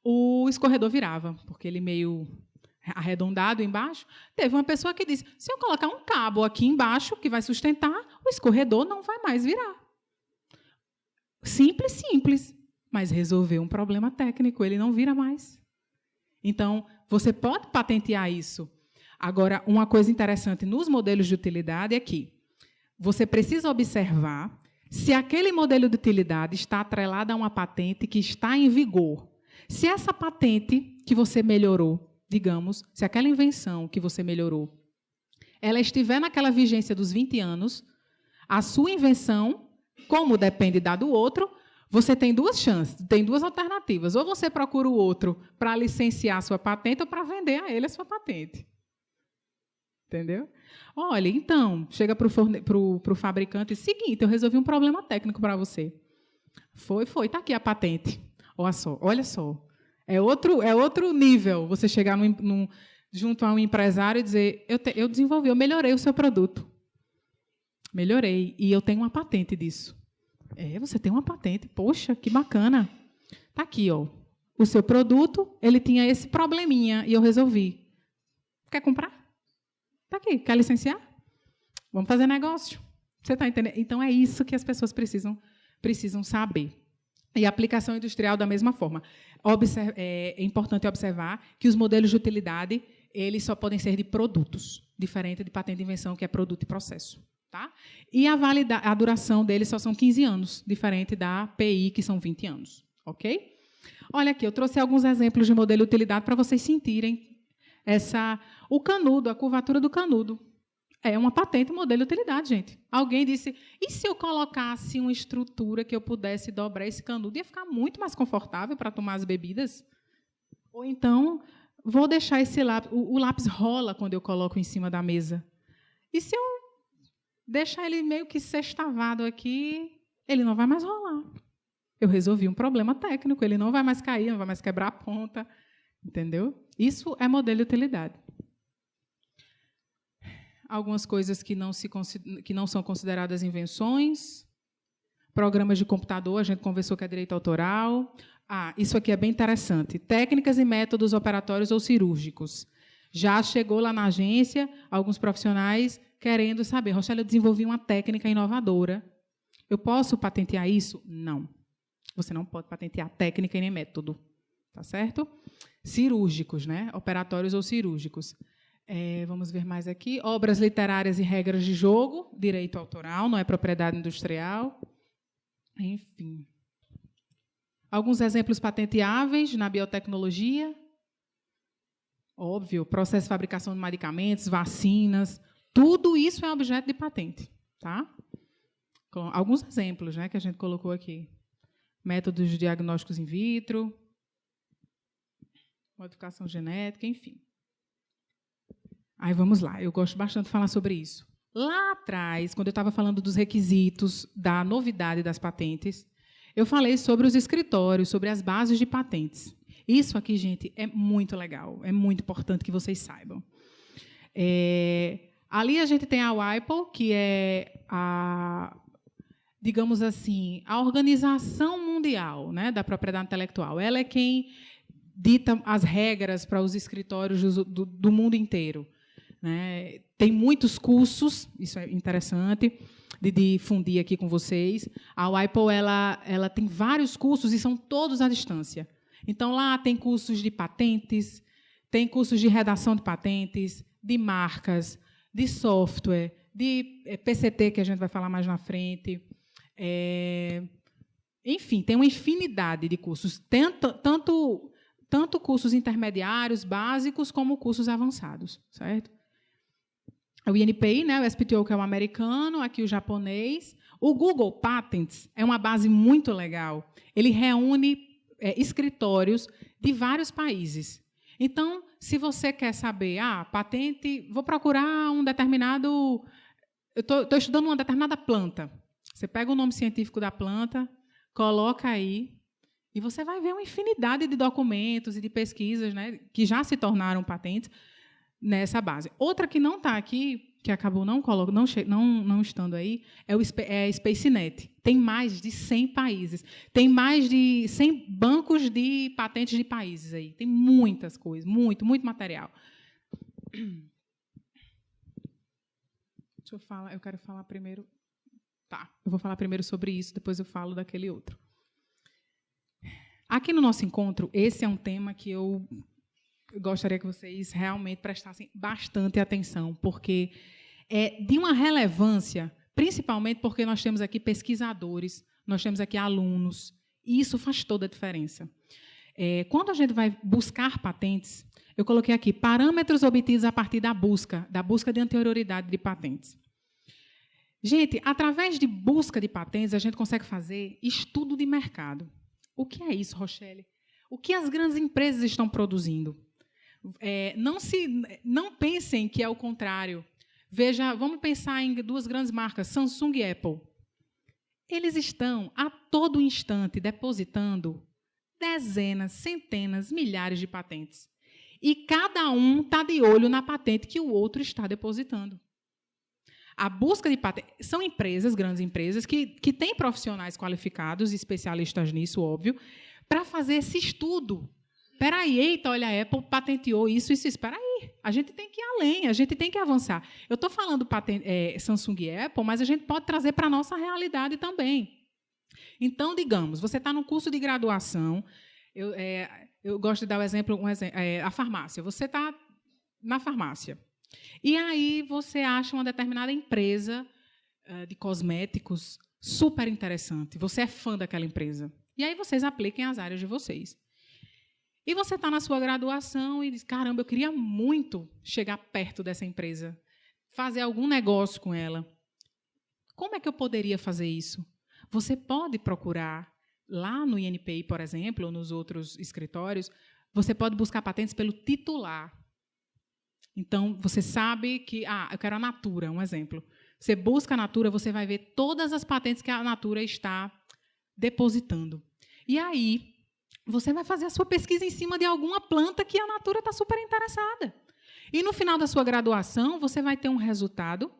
o escorredor virava, porque ele meio arredondado embaixo. Teve uma pessoa que disse, se eu colocar um cabo aqui embaixo que vai sustentar, o escorredor não vai mais virar. Simples, mas resolveu um problema técnico, ele não vira mais. Então, você pode patentear isso. Agora, uma coisa interessante nos modelos de utilidade é que você precisa observar se aquele modelo de utilidade está atrelado a uma patente que está em vigor. Se essa patente que você melhorou, digamos, se aquela invenção que você melhorou, ela estiver naquela vigência dos 20 anos, a sua invenção, como depende da do outro, você tem duas chances, tem duas alternativas. Ou você procura o outro para licenciar a sua patente ou para vender a ele a sua patente. Entendeu? Olha, então, chega para o fabricante, seguinte, eu resolvi um problema técnico para você. Foi, está aqui a patente. Olha só. É outro nível você chegar junto a um empresário e dizer, eu desenvolvi, eu melhorei o seu produto. Melhorei, e eu tenho uma patente disso. Você tem uma patente, poxa, que bacana. Está aqui, ó. O seu produto, ele tinha esse probleminha, e eu resolvi. Quer comprar? Está aqui, quer licenciar? Vamos fazer negócio. Você está entendendo? Então, é isso que as pessoas precisam saber. E a aplicação industrial, da mesma forma. É importante observar que os modelos de utilidade eles só podem ser de produtos, diferente de patente de invenção, que é produto e processo. Tá? E a duração deles só são 15 anos, diferente da PI, que são 20 anos. Ok? Olha aqui, eu trouxe alguns exemplos de modelo de utilidade para vocês sentirem o canudo, a curvatura do canudo. É uma patente, modelo de utilidade, gente. Alguém disse, e se eu colocasse uma estrutura que eu pudesse dobrar esse canudo? Ia ficar muito mais confortável para tomar as bebidas? Ou então, vou deixar esse lápis... O lápis rola quando eu coloco em cima da mesa. E se eu deixar ele meio que sextavado aqui, ele não vai mais rolar. Eu resolvi um problema técnico, ele não vai mais cair, não vai mais quebrar a ponta. Entendeu? Isso é modelo de utilidade. Algumas coisas que não são consideradas invenções. Programas de computador, a gente conversou que é direito autoral. Isso aqui é bem interessante. Técnicas e métodos operatórios ou cirúrgicos. Já chegou lá na agência alguns profissionais querendo saber, Rochelle, eu desenvolvi uma técnica inovadora. Eu posso patentear isso? Não. Você não pode patentear técnica e nem método. Tá certo? Cirúrgicos, né? Operatórios ou cirúrgicos. Vamos ver mais aqui. Obras literárias e regras de jogo, direito autoral, não é propriedade industrial. Enfim. Alguns exemplos patenteáveis na biotecnologia. Óbvio, processo de fabricação de medicamentos, vacinas, tudo isso é objeto de patente. Tá? Alguns exemplos, né, que a gente colocou aqui. Métodos de diagnósticos in vitro, modificação genética, enfim. Aí vamos lá, eu gosto bastante de falar sobre isso. Lá atrás, quando eu estava falando dos requisitos da novidade das patentes, eu falei sobre os escritórios, sobre as bases de patentes. Isso aqui, gente, é muito legal, é muito importante que vocês saibam. Ali a gente tem a WIPO, que é digamos assim, a Organização Mundial, né, da Propriedade Intelectual. Ela é quem dita as regras para os escritórios do mundo inteiro. Né? Tem muitos cursos, isso é interessante, de difundir aqui com vocês. A WIPO ela tem vários cursos e são todos à distância. Então, lá tem cursos de patentes, tem cursos de redação de patentes, de marcas, de software, de PCT, que a gente vai falar mais na frente. Enfim, tem uma infinidade de cursos, tanto cursos intermediários, básicos, como cursos avançados, certo? O INPI, né, o SPTO, que é o americano, aqui o japonês. O Google Patents é uma base muito legal. Ele reúne escritórios de vários países. Então, se você quer saber, patente, vou procurar um determinado... Eu estou estudando uma determinada planta. Você pega o nome científico da planta, coloca aí, e você vai ver uma infinidade de documentos e de pesquisas, né, que já se tornaram patentes nessa base. Outra que não está aqui, que acabou não estando aí, é a SpaceNet. Tem mais de 100 países. Tem mais de 100 bancos de patentes de países aí. Tem muitas coisas, muito material. Deixa eu falar, eu quero falar primeiro... Tá, eu vou falar primeiro sobre isso, depois eu falo daquele outro. Aqui no nosso encontro, esse é um tema que eu gostaria que vocês realmente prestassem bastante atenção, porque é de uma relevância, principalmente porque nós temos aqui pesquisadores, nós temos aqui alunos, e isso faz toda a diferença. Quando a gente vai buscar patentes, eu coloquei aqui parâmetros obtidos a partir da busca de anterioridade de patentes. Gente, através de busca de patentes, a gente consegue fazer estudo de mercado. O que é isso, Rochelle? O que as grandes empresas estão produzindo? Não pensem que é o contrário. Veja, vamos pensar em duas grandes marcas, Samsung e Apple. Eles estão a todo instante depositando dezenas, centenas, milhares de patentes. E cada um está de olho na patente que o outro está depositando. A busca de patentes... São empresas, grandes empresas, que têm profissionais qualificados, especialistas nisso, óbvio, para fazer esse estudo. Espera aí, eita, olha, a Apple patenteou isso. Espera aí, a gente tem que ir além, a gente tem que avançar. Eu estou falando Samsung e Apple, mas a gente pode trazer para a nossa realidade também. Então, digamos, você está num curso de graduação, eu gosto de dar a farmácia. Você está na farmácia, e aí você acha uma determinada empresa de cosméticos super interessante, você é fã daquela empresa, e aí vocês apliquem as áreas de vocês. E você está na sua graduação e diz, caramba, eu queria muito chegar perto dessa empresa, fazer algum negócio com ela. Como é que eu poderia fazer isso? Você pode procurar, lá no INPI, por exemplo, ou nos outros escritórios, você pode buscar patentes pelo titular. Então, você sabe que... eu quero a Natura, um exemplo. Você busca a Natura, você vai ver todas as patentes que a Natura está depositando. E aí, você vai fazer a sua pesquisa em cima de alguma planta que a Natura está super interessada. E, no final da sua graduação, você vai ter um resultado.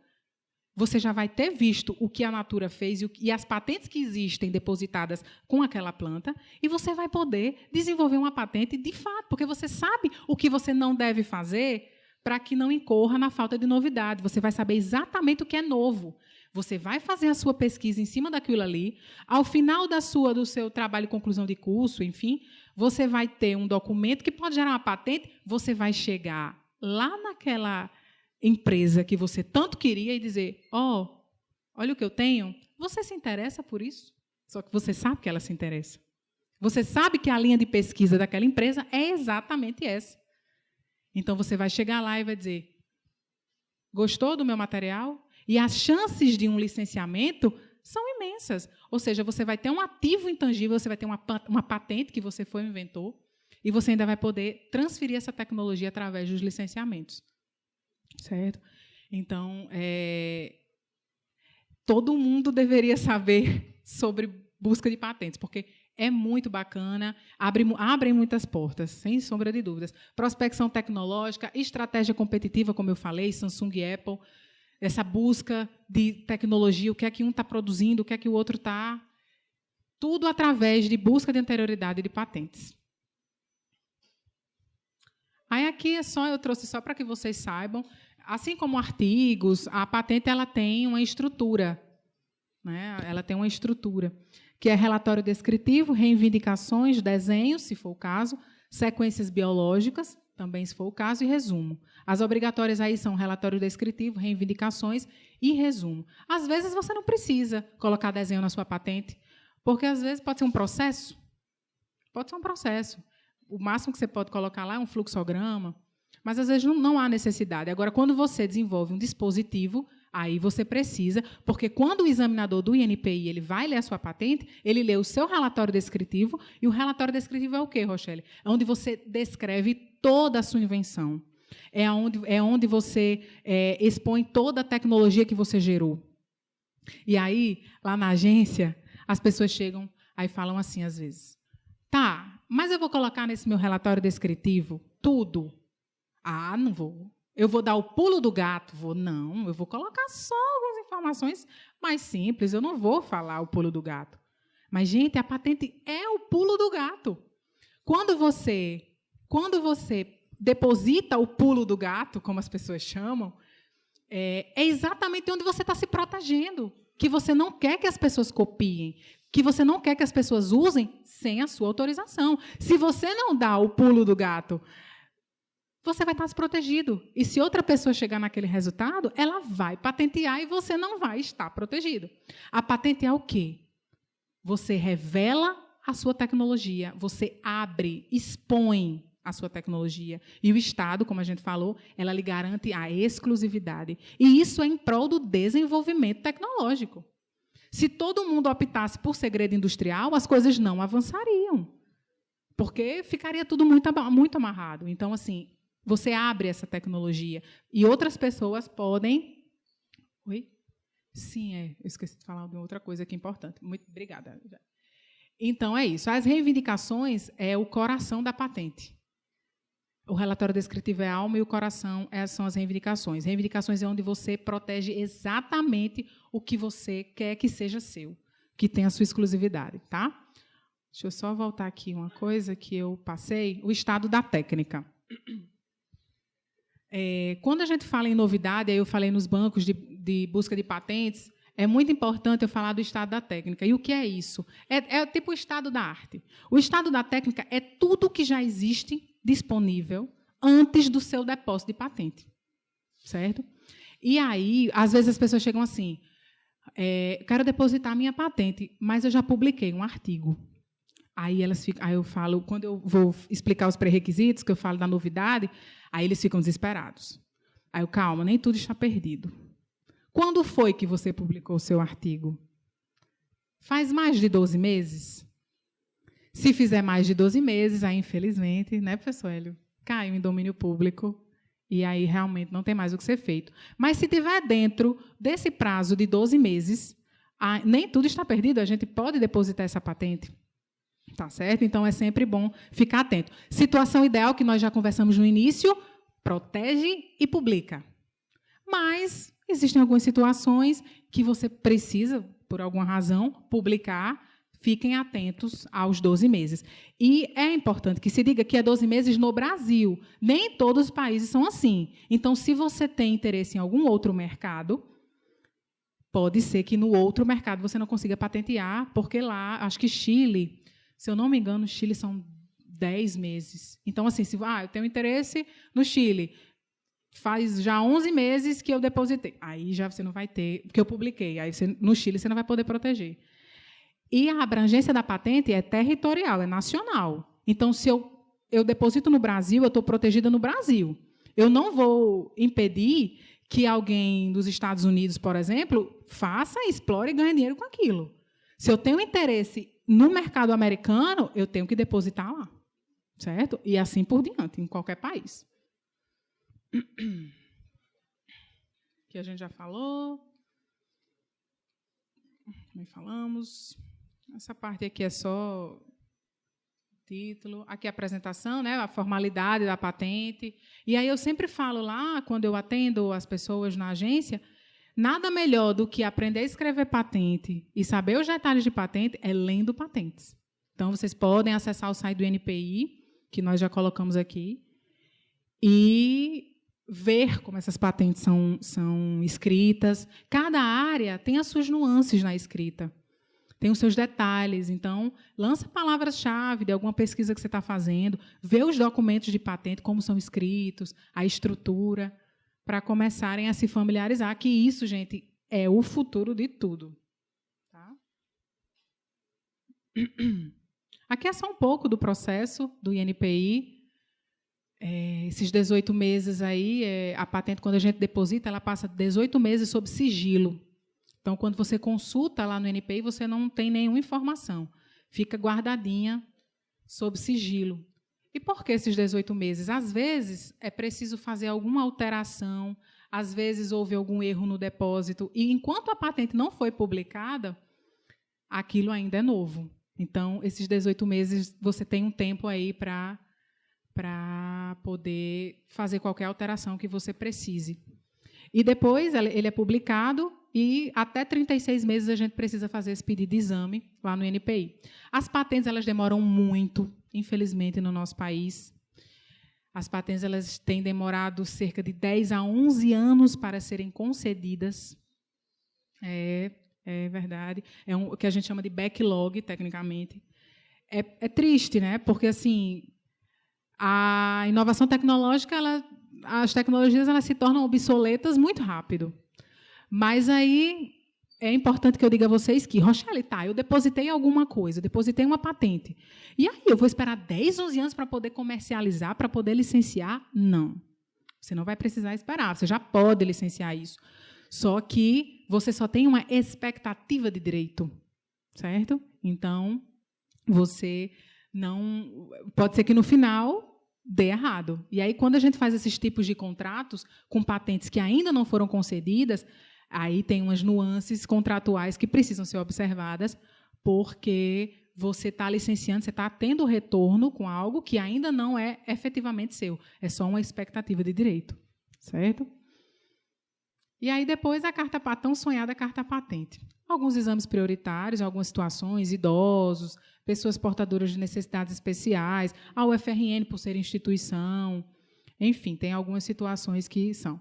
Você já vai ter visto o que a Natura fez e as patentes que existem depositadas com aquela planta, e você vai poder desenvolver uma patente de fato, porque você sabe o que você não deve fazer para que não incorra na falta de novidade. Você vai saber exatamente o que é novo. Você vai fazer a sua pesquisa em cima daquilo ali. Ao final do seu trabalho de conclusão de curso, enfim, você vai ter um documento que pode gerar uma patente. Você vai chegar lá naquela empresa que você tanto queria e dizer, olha o que eu tenho. Você se interessa por isso? Só que você sabe que ela se interessa. Você sabe que a linha de pesquisa daquela empresa é exatamente essa. Então, você vai chegar lá e vai dizer, gostou do meu material? E as chances de um licenciamento são imensas. Ou seja, você vai ter um ativo intangível, você vai ter uma patente que você foi o inventor, e você ainda vai poder transferir essa tecnologia através dos licenciamentos. Certo? Então, todo mundo deveria saber sobre busca de patentes, porque é muito bacana, abrem muitas portas, sem sombra de dúvidas. Prospecção tecnológica, estratégia competitiva, como eu falei, Samsung e Apple, essa busca de tecnologia, o que é que um está produzindo, o que é que o outro está... Tudo através de busca de anterioridade de patentes. Aí aqui eu trouxe só para que vocês saibam, assim como artigos, a patente ela tem uma estrutura, né? Ela tem uma estrutura, que é relatório descritivo, reivindicações, desenhos, se for o caso, sequências biológicas, também se for o caso, e resumo. As obrigatórias aí são relatório descritivo, reivindicações e resumo. Às vezes você não precisa colocar desenho na sua patente, porque às vezes pode ser um processo. Pode ser um processo. O máximo que você pode colocar lá é um fluxograma, mas às vezes não há necessidade. Agora, quando você desenvolve um dispositivo, aí você precisa, porque quando o examinador do INPI ele vai ler a sua patente, ele lê o seu relatório descritivo, e o relatório descritivo é o quê, Rochelle? É onde você descreve toda a sua invenção. É onde você expõe toda a tecnologia que você gerou. E aí, lá na agência, as pessoas chegam aí falam assim, às vezes, tá, mas eu vou colocar nesse meu relatório descritivo tudo. Não vou. Eu vou dar o pulo do gato? Não, eu vou colocar só algumas informações mais simples, eu não vou falar o pulo do gato. Mas, gente, a patente é o pulo do gato. Quando você deposita o pulo do gato, como as pessoas chamam, é exatamente onde você está se protegendo, que você não quer que as pessoas copiem, que você não quer que as pessoas usem sem a sua autorização. Se você não dá o pulo do gato, você vai estar desprotegido. E se outra pessoa chegar naquele resultado, ela vai patentear e você não vai estar protegido. A patente é o quê? Você revela a sua tecnologia, você abre, expõe a sua tecnologia. E o Estado, como a gente falou, ela lhe garante a exclusividade. E isso é em prol do desenvolvimento tecnológico. Se todo mundo optasse por segredo industrial, as coisas não avançariam. Porque ficaria tudo muito amarrado. Então, assim, Você abre essa tecnologia. E outras pessoas podem... Oi? Sim, eu esqueci de falar de outra coisa que é importante. Muito obrigada. Então, é isso. As reivindicações é o coração da patente. O relatório descritivo é a alma e o coração são as reivindicações. Reivindicações é onde você protege exatamente o que você quer que seja seu, que tenha a sua exclusividade. Tá? Deixa eu só voltar aqui uma coisa que eu passei. O estado da técnica. Quando a gente fala em novidade, aí eu falei nos bancos de busca de patentes, é muito importante eu falar do estado da técnica. E o que é isso? É tipo o estado da arte. O estado da técnica é tudo que já existe disponível antes do seu depósito de patente. Certo? E aí, às vezes as pessoas chegam assim, quero depositar a minha patente, mas eu já publiquei um artigo. Aí eu falo, quando eu vou explicar os pré-requisitos, que eu falo da novidade, aí eles ficam desesperados. Aí eu, calma, nem tudo está perdido. Quando foi que você publicou o seu artigo? Faz mais de 12 meses? Se fizer mais de 12 meses, aí, infelizmente, né, professor Hélio, caiu em domínio público e aí realmente não tem mais o que ser feito. Mas se tiver dentro desse prazo de 12 meses, nem tudo está perdido, a gente pode depositar essa patente. Tá certo? Então, é sempre bom ficar atento. Situação ideal, que nós já conversamos no início, protege e publica. Mas existem algumas situações que você precisa, por alguma razão, publicar. Fiquem atentos aos 12 meses. E é importante que se diga que é 12 meses no Brasil. Nem todos os países são assim. Então, se você tem interesse em algum outro mercado, pode ser que no outro mercado você não consiga patentear, porque lá, acho que Chile... Se eu não me engano, no Chile são 10 meses. Então, assim, eu tenho interesse no Chile, faz já 11 meses que eu depositei. Aí já você não vai ter, porque eu publiquei. Aí no Chile você não vai poder proteger. E a abrangência da patente é territorial, é nacional. Então, se eu deposito no Brasil, eu estou protegida no Brasil. Eu não vou impedir que alguém dos Estados Unidos, por exemplo, faça, explore e ganhe dinheiro com aquilo. Se eu tenho interesse no mercado americano, eu tenho que depositar lá, certo? E assim por diante, em qualquer país. Que a gente já falou. Também falamos. Essa parte aqui é só título. Aqui a apresentação, né? A formalidade da patente. E aí eu sempre falo lá, quando eu atendo as pessoas na agência, nada melhor do que aprender a escrever patente e saber os detalhes de patente é lendo patentes. Então, vocês podem acessar o site do INPI, que nós já colocamos aqui, e ver como essas patentes são escritas. Cada área tem as suas nuances na escrita, tem os seus detalhes. Então, lança palavras-chave de alguma pesquisa que você está fazendo, vê os documentos de patente, como são escritos, a estrutura, para começarem a se familiarizar, que isso, gente, é o futuro de tudo. Tá? Aqui é só um pouco do processo do INPI. Esses 18 meses aí, a patente, quando a gente deposita, ela passa 18 meses sob sigilo. Então, quando você consulta lá no INPI, você não tem nenhuma informação. Fica guardadinha sob sigilo. E por que esses 18 meses? Às vezes, é preciso fazer alguma alteração, às vezes houve algum erro no depósito, e enquanto a patente não foi publicada, aquilo ainda é novo. Então, esses 18 meses, você tem um tempo aí para poder fazer qualquer alteração que você precise. E depois, ele é publicado, e até 36 meses a gente precisa fazer esse pedido de exame lá no INPI. As patentes, elas demoram muito, infelizmente, no nosso país. As patentes, elas têm demorado cerca de 10 a 11 anos para serem concedidas. É verdade. É o que a gente chama de backlog, tecnicamente. É triste, né? Porque, assim, a inovação tecnológica, as tecnologias elas se tornam obsoletas muito rápido. Mas aí é importante que eu diga a vocês que, Rochelle, eu depositei alguma coisa, eu depositei uma patente. E aí, eu vou esperar 10, 11 anos para poder comercializar, para poder licenciar? Não. Você não vai precisar esperar, você já pode licenciar isso. Só que você só tem uma expectativa de direito, certo? Então, você não... Pode ser que no final dê errado. E aí, quando a gente faz esses tipos de contratos com patentes que ainda não foram concedidas, aí tem umas nuances contratuais que precisam ser observadas, porque você está licenciando, você está tendo retorno com algo que ainda não é efetivamente seu. É só uma expectativa de direito. Certo? E aí, depois, a tão sonhada carta patente. Alguns exames prioritários, em algumas situações, idosos, pessoas portadoras de necessidades especiais, a UFRN por ser instituição, enfim, tem algumas situações que são.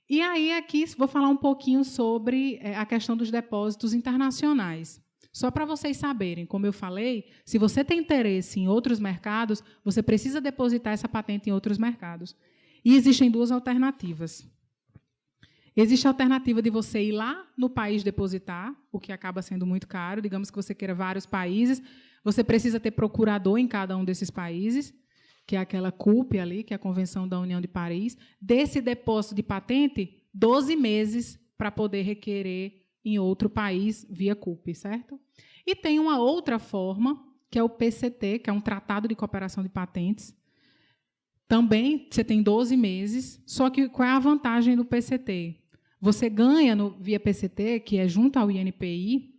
E aí, aqui, vou falar um pouquinho sobre a questão dos depósitos internacionais. Só para vocês saberem, como eu falei, se você tem interesse em outros mercados, você precisa depositar essa patente em outros mercados. E existem duas alternativas. Existe a alternativa de você ir lá no país depositar, o que acaba sendo muito caro. Digamos que você queira vários países, você precisa ter procurador em cada um desses países, que é aquela CUP ali, que é a Convenção da União de Paris. Desse depósito de patente, 12 meses para poder requerer em outro país via CUP, certo? E tem uma outra forma, que é o PCT, que é um Tratado de Cooperação de Patentes. Também você tem 12 meses, só que qual é a vantagem do PCT? Você ganha via PCT, que é junto ao INPI,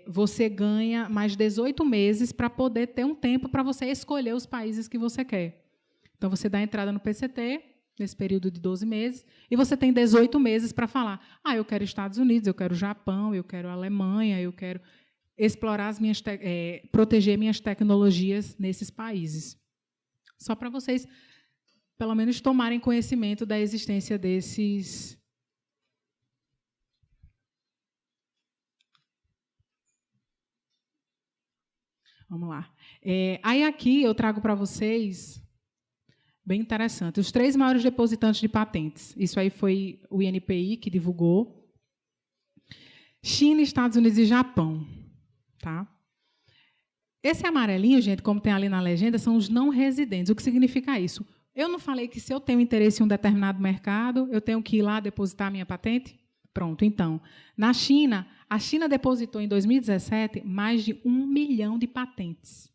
você ganha mais 18 meses para poder ter um tempo para você escolher os países que você quer. Então, você dá a entrada no PCT, nesse período de 12 meses, e você tem 18 meses para falar, eu quero Estados Unidos, eu quero Japão, eu quero Alemanha, eu quero explorar proteger minhas tecnologias nesses países. Só para vocês, pelo menos, tomarem conhecimento da existência desses. Vamos lá. Aí, aqui, eu trago para vocês, bem interessante, os 3 maiores depositantes de patentes. Isso aí foi o INPI que divulgou. China, Estados Unidos e Japão. Tá? Esse amarelinho, gente, como tem ali na legenda, são os não residentes. O que significa isso? Eu não falei que, se eu tenho interesse em um determinado mercado, eu tenho que ir lá depositar a minha patente? Pronto, então. Na China, a China depositou, em 2017, mais de 1 milhão de patentes.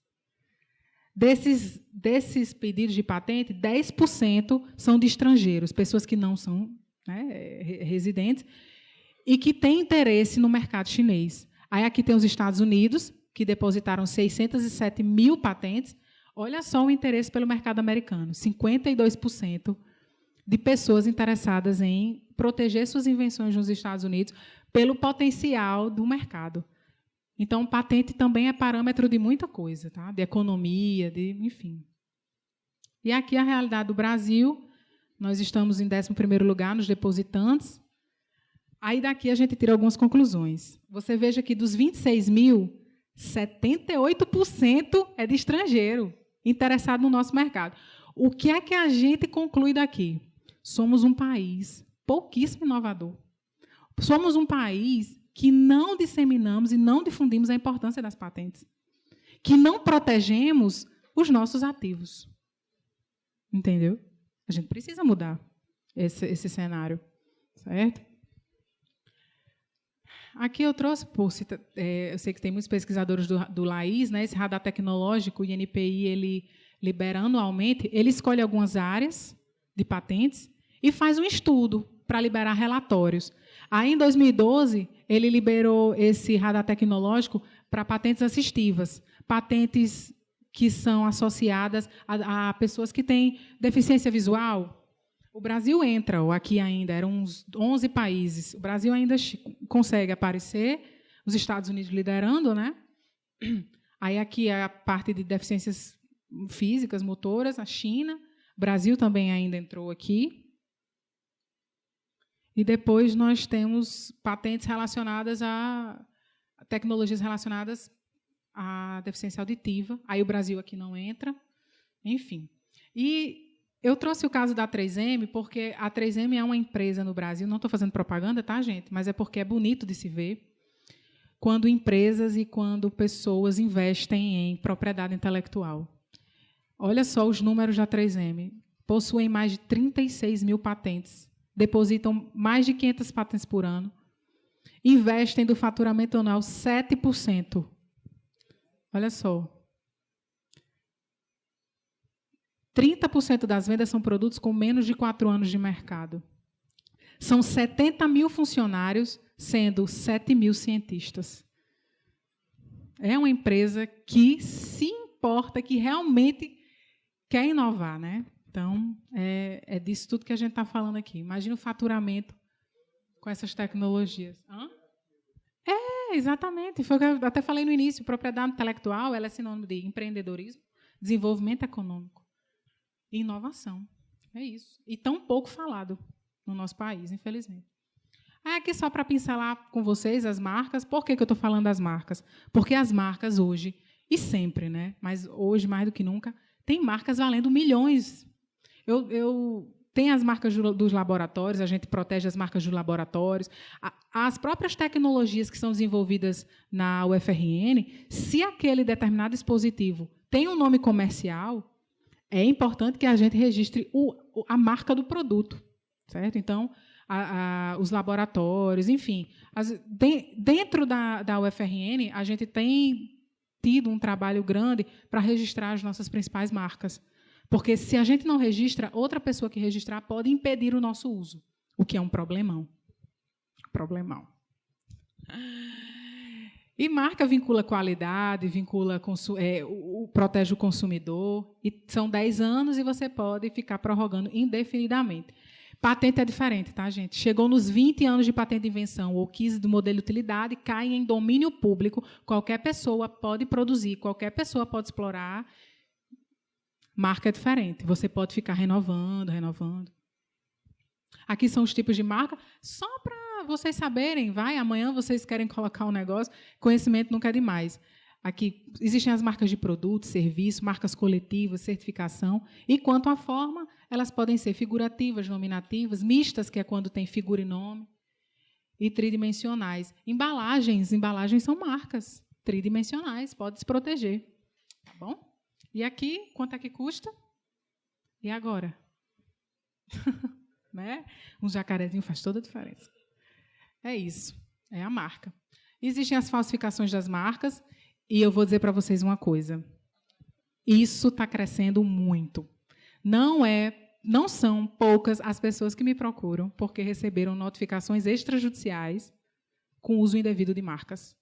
Desses pedidos de patente, 10% são de estrangeiros, pessoas que não são, né, residentes, e que têm interesse no mercado chinês. Aí, aqui tem os Estados Unidos, que depositaram 607 mil patentes. Olha só o interesse pelo mercado americano. 52% de pessoas interessadas em proteger suas invenções nos Estados Unidos pelo potencial do mercado. Então, patente também é parâmetro de muita coisa, tá? De economia, enfim. E aqui a realidade do Brasil. Nós estamos em 11º lugar nos depositantes. Aí, daqui, a gente tira algumas conclusões. Você veja que, dos 26 mil, 78% é de estrangeiro interessado no nosso mercado. O que é que a gente conclui daqui? Somos um país pouquíssimo inovador. Somos um país que não disseminamos e não difundimos a importância das patentes, que não protegemos os nossos ativos. Entendeu? A gente precisa mudar esse cenário, certo? Aqui eu trouxe, eu sei que tem muitos pesquisadores do LAIS, né, esse radar tecnológico, o INPI, ele libera anualmente, ele escolhe algumas áreas de patentes e faz um estudo para liberar relatórios. Aí, em 2012, ele liberou esse radar tecnológico para patentes assistivas, patentes que são associadas a pessoas que têm deficiência visual. O Brasil entra, ou aqui ainda, eram uns 11 países. O Brasil ainda consegue aparecer, os Estados Unidos liderando, né? Aí aqui é a parte de deficiências físicas, motoras, a China. O Brasil também ainda entrou aqui. E depois nós temos patentes relacionadas a tecnologias relacionadas à deficiência auditiva. Aí o Brasil aqui não entra. Enfim. E eu trouxe o caso da 3M, porque a 3M é uma empresa no Brasil, não estou fazendo propaganda, tá, gente? Mas é porque é bonito de se ver quando empresas e quando pessoas investem em propriedade intelectual. Olha só os números da 3M. Possuem mais de 36 mil patentes, depositam mais de 500 patentes por ano, investem do faturamento anual 7%. Olha só. 30% das vendas são produtos com menos de 4 anos de mercado. São 70 mil funcionários, sendo 7 mil cientistas. É uma empresa que se importa, que realmente quer inovar, né? Então, é disso tudo que a gente está falando aqui. Imagina o faturamento com essas tecnologias. Exatamente. Foi o que eu até falei no início. Propriedade intelectual ela é sinônimo de empreendedorismo, desenvolvimento econômico e inovação. É isso. E tão pouco falado no nosso país, infelizmente. Aqui só para pincelar com vocês as marcas. Por que eu estou falando das marcas? Porque as marcas hoje, e sempre, né? Mas hoje mais do que nunca, tem marcas valendo milhões. Tem as marcas dos laboratórios, a gente protege as marcas dos laboratórios. As próprias tecnologias que são desenvolvidas na UFRN, se aquele determinado dispositivo tem um nome comercial, é importante que a gente registre a marca do produto, certo? Então, os laboratórios, enfim. Dentro da UFRN, a gente tem tido um trabalho grande para registrar as nossas principais marcas. Porque, se a gente não registra, outra pessoa que registrar pode impedir o nosso uso, o que é um problemão. Problemão. E marca vincula qualidade, protege o consumidor. E são 10 anos e você pode ficar prorrogando indefinidamente. Patente é diferente, tá, gente? Chegou nos 20 anos de patente de invenção ou 15 do modelo de utilidade, cai em domínio público, qualquer pessoa pode produzir, qualquer pessoa pode explorar. Marca é diferente, você pode ficar renovando. Aqui são os tipos de marca, só para vocês saberem, amanhã vocês querem colocar um negócio, conhecimento nunca é demais. Aqui existem as marcas de produto, serviço, marcas coletivas, certificação, e quanto à forma, elas podem ser figurativas, nominativas, mistas, que é quando tem figura e nome, e tridimensionais. Embalagens são marcas tridimensionais, pode se proteger. Tá bom? E aqui, quanto é que custa? E agora? Né? Um jacarezinho faz toda a diferença. É isso, é a marca. Existem as falsificações das marcas, e eu vou dizer para vocês uma coisa. Isso está crescendo muito. Não são poucas as pessoas que me procuram porque receberam notificações extrajudiciais com uso indevido de marcas.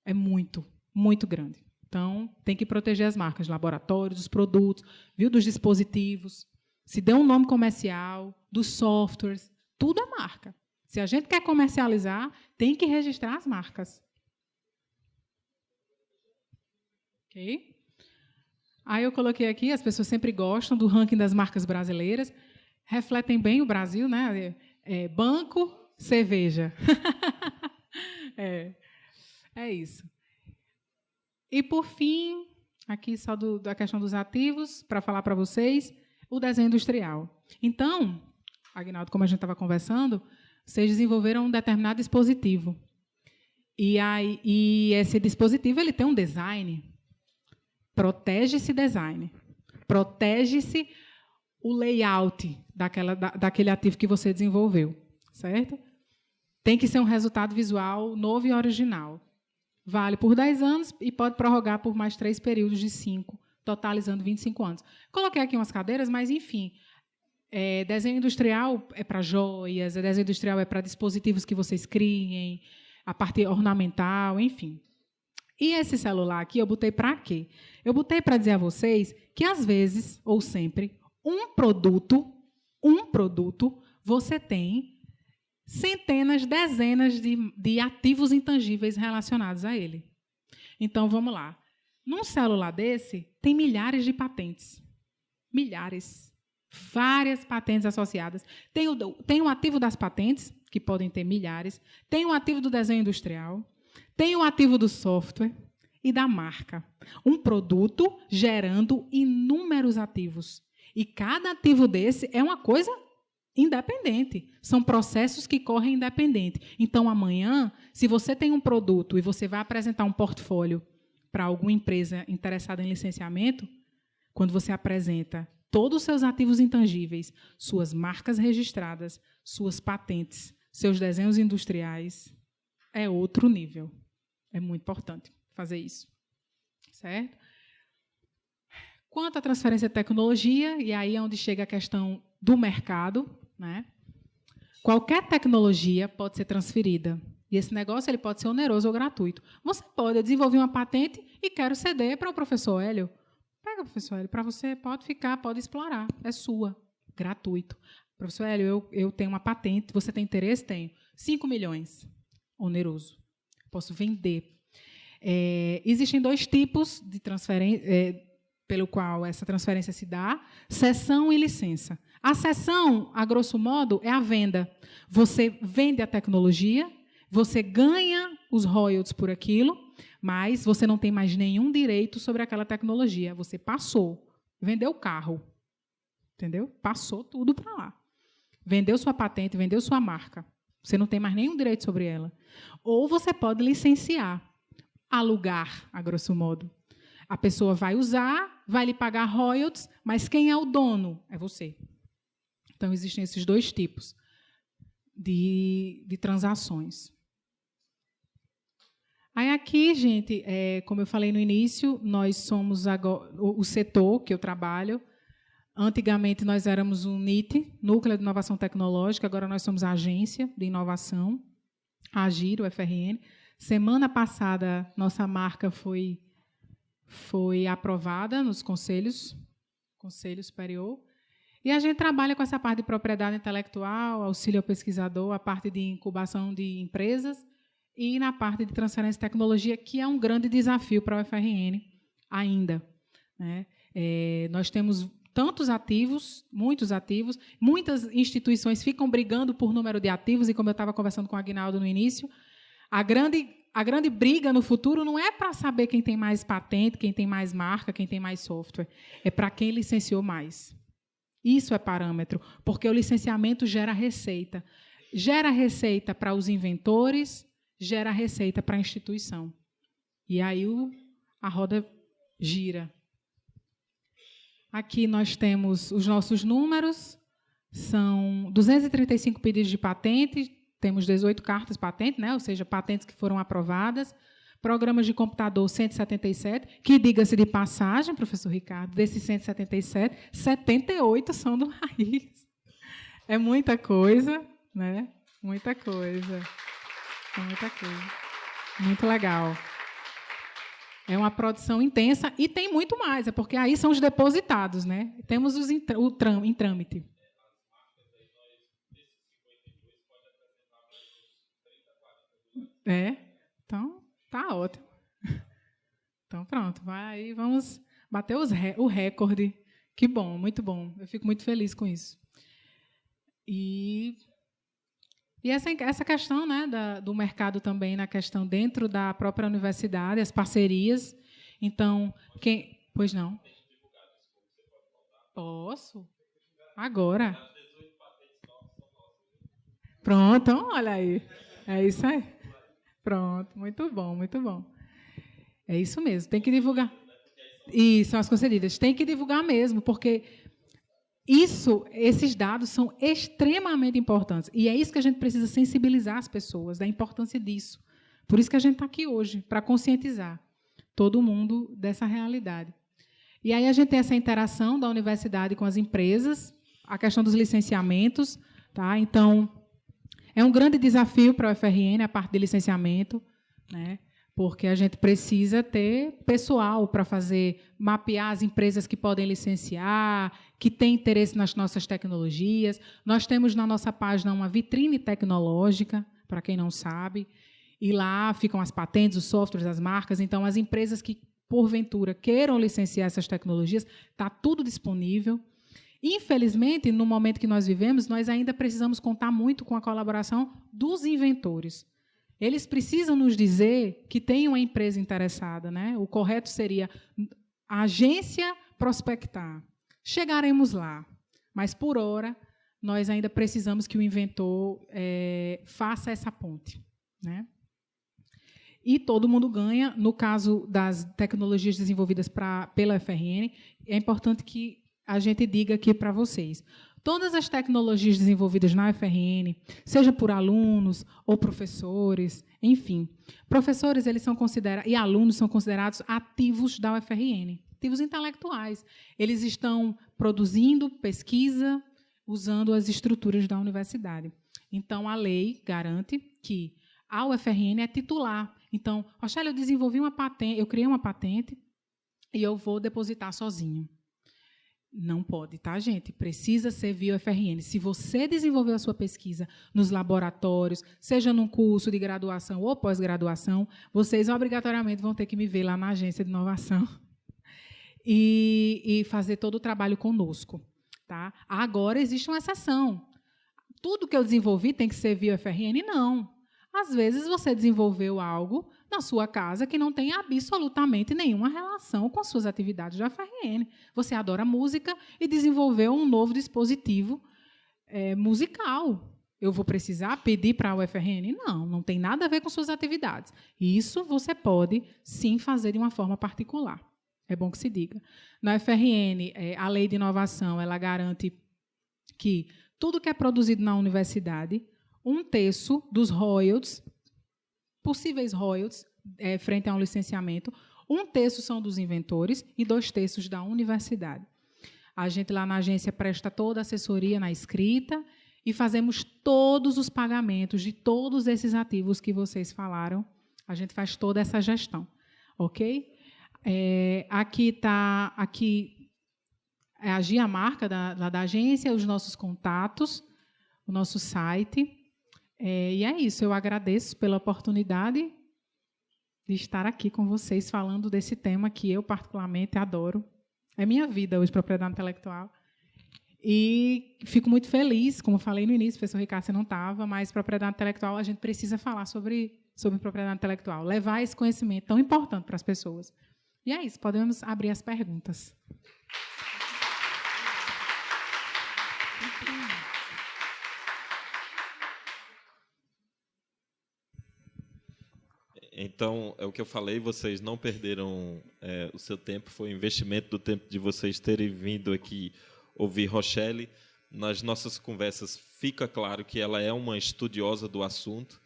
É muito, muito grande. Então, tem que proteger as marcas, laboratórios, dos produtos, dos dispositivos. Se deu um nome comercial, dos softwares, tudo é marca. Se a gente quer comercializar, tem que registrar as marcas. Ok? Aí eu coloquei aqui, as pessoas sempre gostam do ranking das marcas brasileiras, refletem bem o Brasil, né? Banco, cerveja. É isso. E, por fim, aqui só da questão dos ativos, para falar para vocês, o desenho industrial. Então, Aguinaldo, como a gente estava conversando, vocês desenvolveram um determinado dispositivo. E esse dispositivo ele tem um design. Protege esse design. Protege-se o layout daquele ativo que você desenvolveu. Certo? Tem que ser um resultado visual novo e original. Vale por 10 anos e pode prorrogar por mais 3 períodos de 5, totalizando 25 anos. Coloquei aqui umas cadeiras, mas, enfim, desenho industrial é para joias, desenho industrial é para dispositivos que vocês criem, a parte ornamental, enfim. E esse celular aqui eu botei para quê? Eu botei para dizer a vocês que, às vezes, ou sempre, um produto, você tem centenas, dezenas de ativos intangíveis relacionados a ele. Então, vamos lá. Num celular desse, tem milhares de patentes. Milhares. Várias patentes associadas. Tem o ativo das patentes, que podem ter milhares. Tem o ativo do desenho industrial. Tem o ativo do software e da marca. Um produto gerando inúmeros ativos. E cada ativo desse é uma coisa independente. São processos que correm independente. Então, amanhã, se você tem um produto e você vai apresentar um portfólio para alguma empresa interessada em licenciamento, quando você apresenta todos os seus ativos intangíveis, suas marcas registradas, suas patentes, seus desenhos industriais, é outro nível. É muito importante fazer isso. Certo? Quanto à transferência de tecnologia, e aí é onde chega a questão do mercado, né? Qualquer tecnologia pode ser transferida. E esse negócio ele pode ser oneroso ou gratuito. Você pode desenvolver uma patente e quero ceder para o professor Hélio. Pega, professor Hélio, para você pode ficar, pode explorar. É sua, gratuito. Professor Hélio, eu tenho uma patente, você tem interesse? Tenho. 5 milhões, oneroso. Posso vender. Existem 2 tipos de transferência, pelo qual essa transferência se dá, cessão e licença. A cessão, a grosso modo, é a venda. Você vende a tecnologia, você ganha os royalties por aquilo, mas você não tem mais nenhum direito sobre aquela tecnologia. Você passou, vendeu o carro, entendeu? Passou tudo para lá. Vendeu sua patente, vendeu sua marca. Você não tem mais nenhum direito sobre ela. Ou você pode licenciar, alugar, a grosso modo. A pessoa vai usar, vai lhe pagar royalties, mas quem é o dono? É você. Então, existem esses 2 tipos de transações. Aí aqui, gente, como eu falei no início, nós somos agora, o setor que eu trabalho. Antigamente, nós éramos o NIT, Núcleo de Inovação Tecnológica, agora nós somos a Agência de Inovação, a AGIR, o FRN. Semana passada, nossa marca foi aprovada nos Conselho Superior. E a gente trabalha com essa parte de propriedade intelectual, auxílio ao pesquisador, a parte de incubação de empresas e na parte de transferência de tecnologia, que é um grande desafio para o FRN ainda, né? Nós temos tantos ativos, muitos ativos, muitas instituições ficam brigando por número de ativos, e como eu estava conversando com o Aguinaldo no início, a grande briga no futuro não é para saber quem tem mais patente, quem tem mais marca, quem tem mais software. É para quem licenciou mais. Isso é parâmetro, porque o licenciamento gera receita. Gera receita para os inventores, gera receita para a instituição. E aí a roda gira. Aqui nós temos os nossos números, são 235 pedidos de patente, temos 18 cartas patente, né? Ou seja, patentes que foram aprovadas, programas de computador 177, que, diga-se de passagem, professor Ricardo, desses 177, 78 são do Raiz. É muita coisa, né? Muita coisa. É muita coisa. Muito legal. É uma produção intensa e tem muito mais, é porque aí são os depositados, né? Temos os em trâmite. Então, tá ótimo. Então, pronto, vai aí, vamos bater o recorde. Que bom, muito bom. Eu fico muito feliz com isso. E essa questão, né, do mercado também, na questão dentro da própria universidade, as parcerias. Então, Pois não? Posso? Agora. Pronto, olha aí. É isso aí. Pronto, muito bom, muito bom. É isso mesmo, tem que divulgar. Isso, são as concedidas. Tem que divulgar mesmo, porque esses dados são extremamente importantes. E é isso que a gente precisa sensibilizar as pessoas, da importância disso. Por isso que a gente está aqui hoje, para conscientizar todo mundo dessa realidade. E aí a gente tem essa interação da universidade com as empresas, a questão dos licenciamentos. Tá? Então, é um grande desafio para o FRN, a parte de licenciamento, né? Porque a gente precisa ter pessoal para mapear as empresas que podem licenciar, que têm interesse nas nossas tecnologias. Nós temos na nossa página uma vitrine tecnológica, para quem não sabe, e lá ficam as patentes, os softwares, as marcas. Então, as empresas que, porventura, queiram licenciar essas tecnologias, está tudo disponível. Infelizmente, no momento que nós vivemos, nós ainda precisamos contar muito com a colaboração dos inventores. Eles precisam nos dizer que tem uma empresa interessada, né? O correto seria a agência prospectar. Chegaremos lá, mas, por hora, nós ainda precisamos que o inventor faça essa ponte, né? E todo mundo ganha. No caso das tecnologias desenvolvidas pela FRN, é importante que a gente diga aqui para vocês. Todas as tecnologias desenvolvidas na FRN, seja por alunos ou professores, enfim, professores e alunos são considerados ativos da UFRN. motivos intelectuais. Eles estão produzindo pesquisa usando as estruturas da universidade. Então, a lei garante que a UFRN é titular. Então, Rochelle, eu criei uma patente e eu vou depositar sozinho. Não pode, tá, gente? Precisa ser via UFRN. Se você desenvolveu a sua pesquisa nos laboratórios, seja num curso de graduação ou pós-graduação, vocês obrigatoriamente vão ter que me ver lá na agência de inovação e fazer todo o trabalho conosco. Tá? Agora, existe uma exceção. Tudo que eu desenvolvi tem que ser via UFRN? Não. Às vezes, você desenvolveu algo na sua casa que não tem absolutamente nenhuma relação com suas atividades de UFRN. Você adora música e desenvolveu um novo dispositivo musical. Eu vou precisar pedir para a UFRN? Não, não tem nada a ver com suas atividades. Isso você pode, sim, fazer de uma forma particular. É bom que se diga. Na UFRN, a lei de inovação ela garante que tudo que é produzido na universidade, 1/3 dos royalties, possíveis royalties, frente a um licenciamento, 1/3 são dos inventores e 2/3 da universidade. A gente lá na agência presta toda a assessoria na escrita e fazemos todos os pagamentos de todos esses ativos que vocês falaram. A gente faz toda essa gestão, ok? Aqui é a marca da agência, os nossos contatos, o nosso site. E é isso, eu agradeço pela oportunidade de estar aqui com vocês falando desse tema que eu particularmente adoro. É minha vida hoje, propriedade intelectual. E fico muito feliz, como falei no início, o professor Ricardo você não estava, mas propriedade intelectual, a gente precisa falar sobre propriedade intelectual, levar esse conhecimento tão importante para as pessoas. E é isso, podemos abrir as perguntas. Então, é o que eu falei, vocês não perderam o seu tempo, foi um investimento do tempo de vocês terem vindo aqui ouvir Rochelle. Nas nossas conversas fica claro que ela é uma estudiosa do assunto,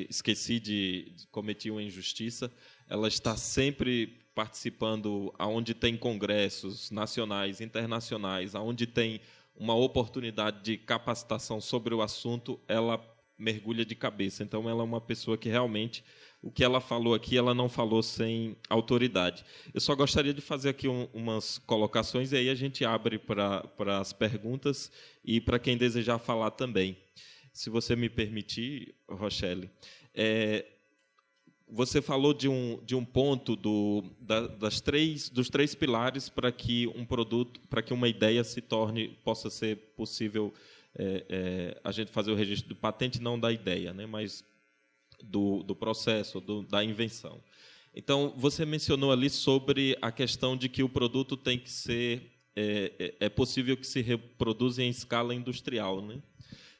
esqueci de cometer uma injustiça, ela está sempre participando aonde tem congressos nacionais, internacionais, aonde tem uma oportunidade de capacitação sobre o assunto, ela mergulha de cabeça. Então, ela é uma pessoa que realmente, o que ela falou aqui, ela não falou sem autoridade. Eu só gostaria de fazer aqui umas colocações, e aí a gente abre para as perguntas e para quem desejar falar também. Se você me permitir, Rochelle, você falou de um ponto dos três pilares para que um produto, para que uma ideia possa ser possível a gente fazer o registro de patente, não da ideia, né, mas do processo, da invenção. Então, você mencionou ali sobre a questão de que o produto tem que ser... É possível que se reproduza em escala industrial, né?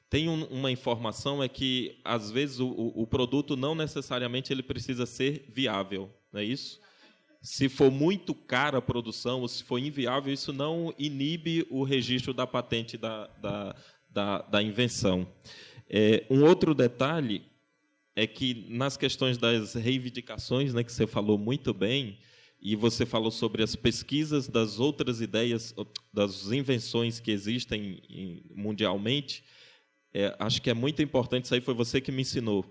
Tem uma informação, é que, às vezes, o produto não necessariamente ele precisa ser viável, não é isso? Se for muito cara a produção, ou se for inviável, isso não inibe o registro da patente da invenção. Um outro detalhe é que, nas questões das reivindicações, né, que você falou muito bem, e você falou sobre as pesquisas das outras ideias, das invenções que existem mundialmente, acho que é muito importante, isso aí foi você que me ensinou,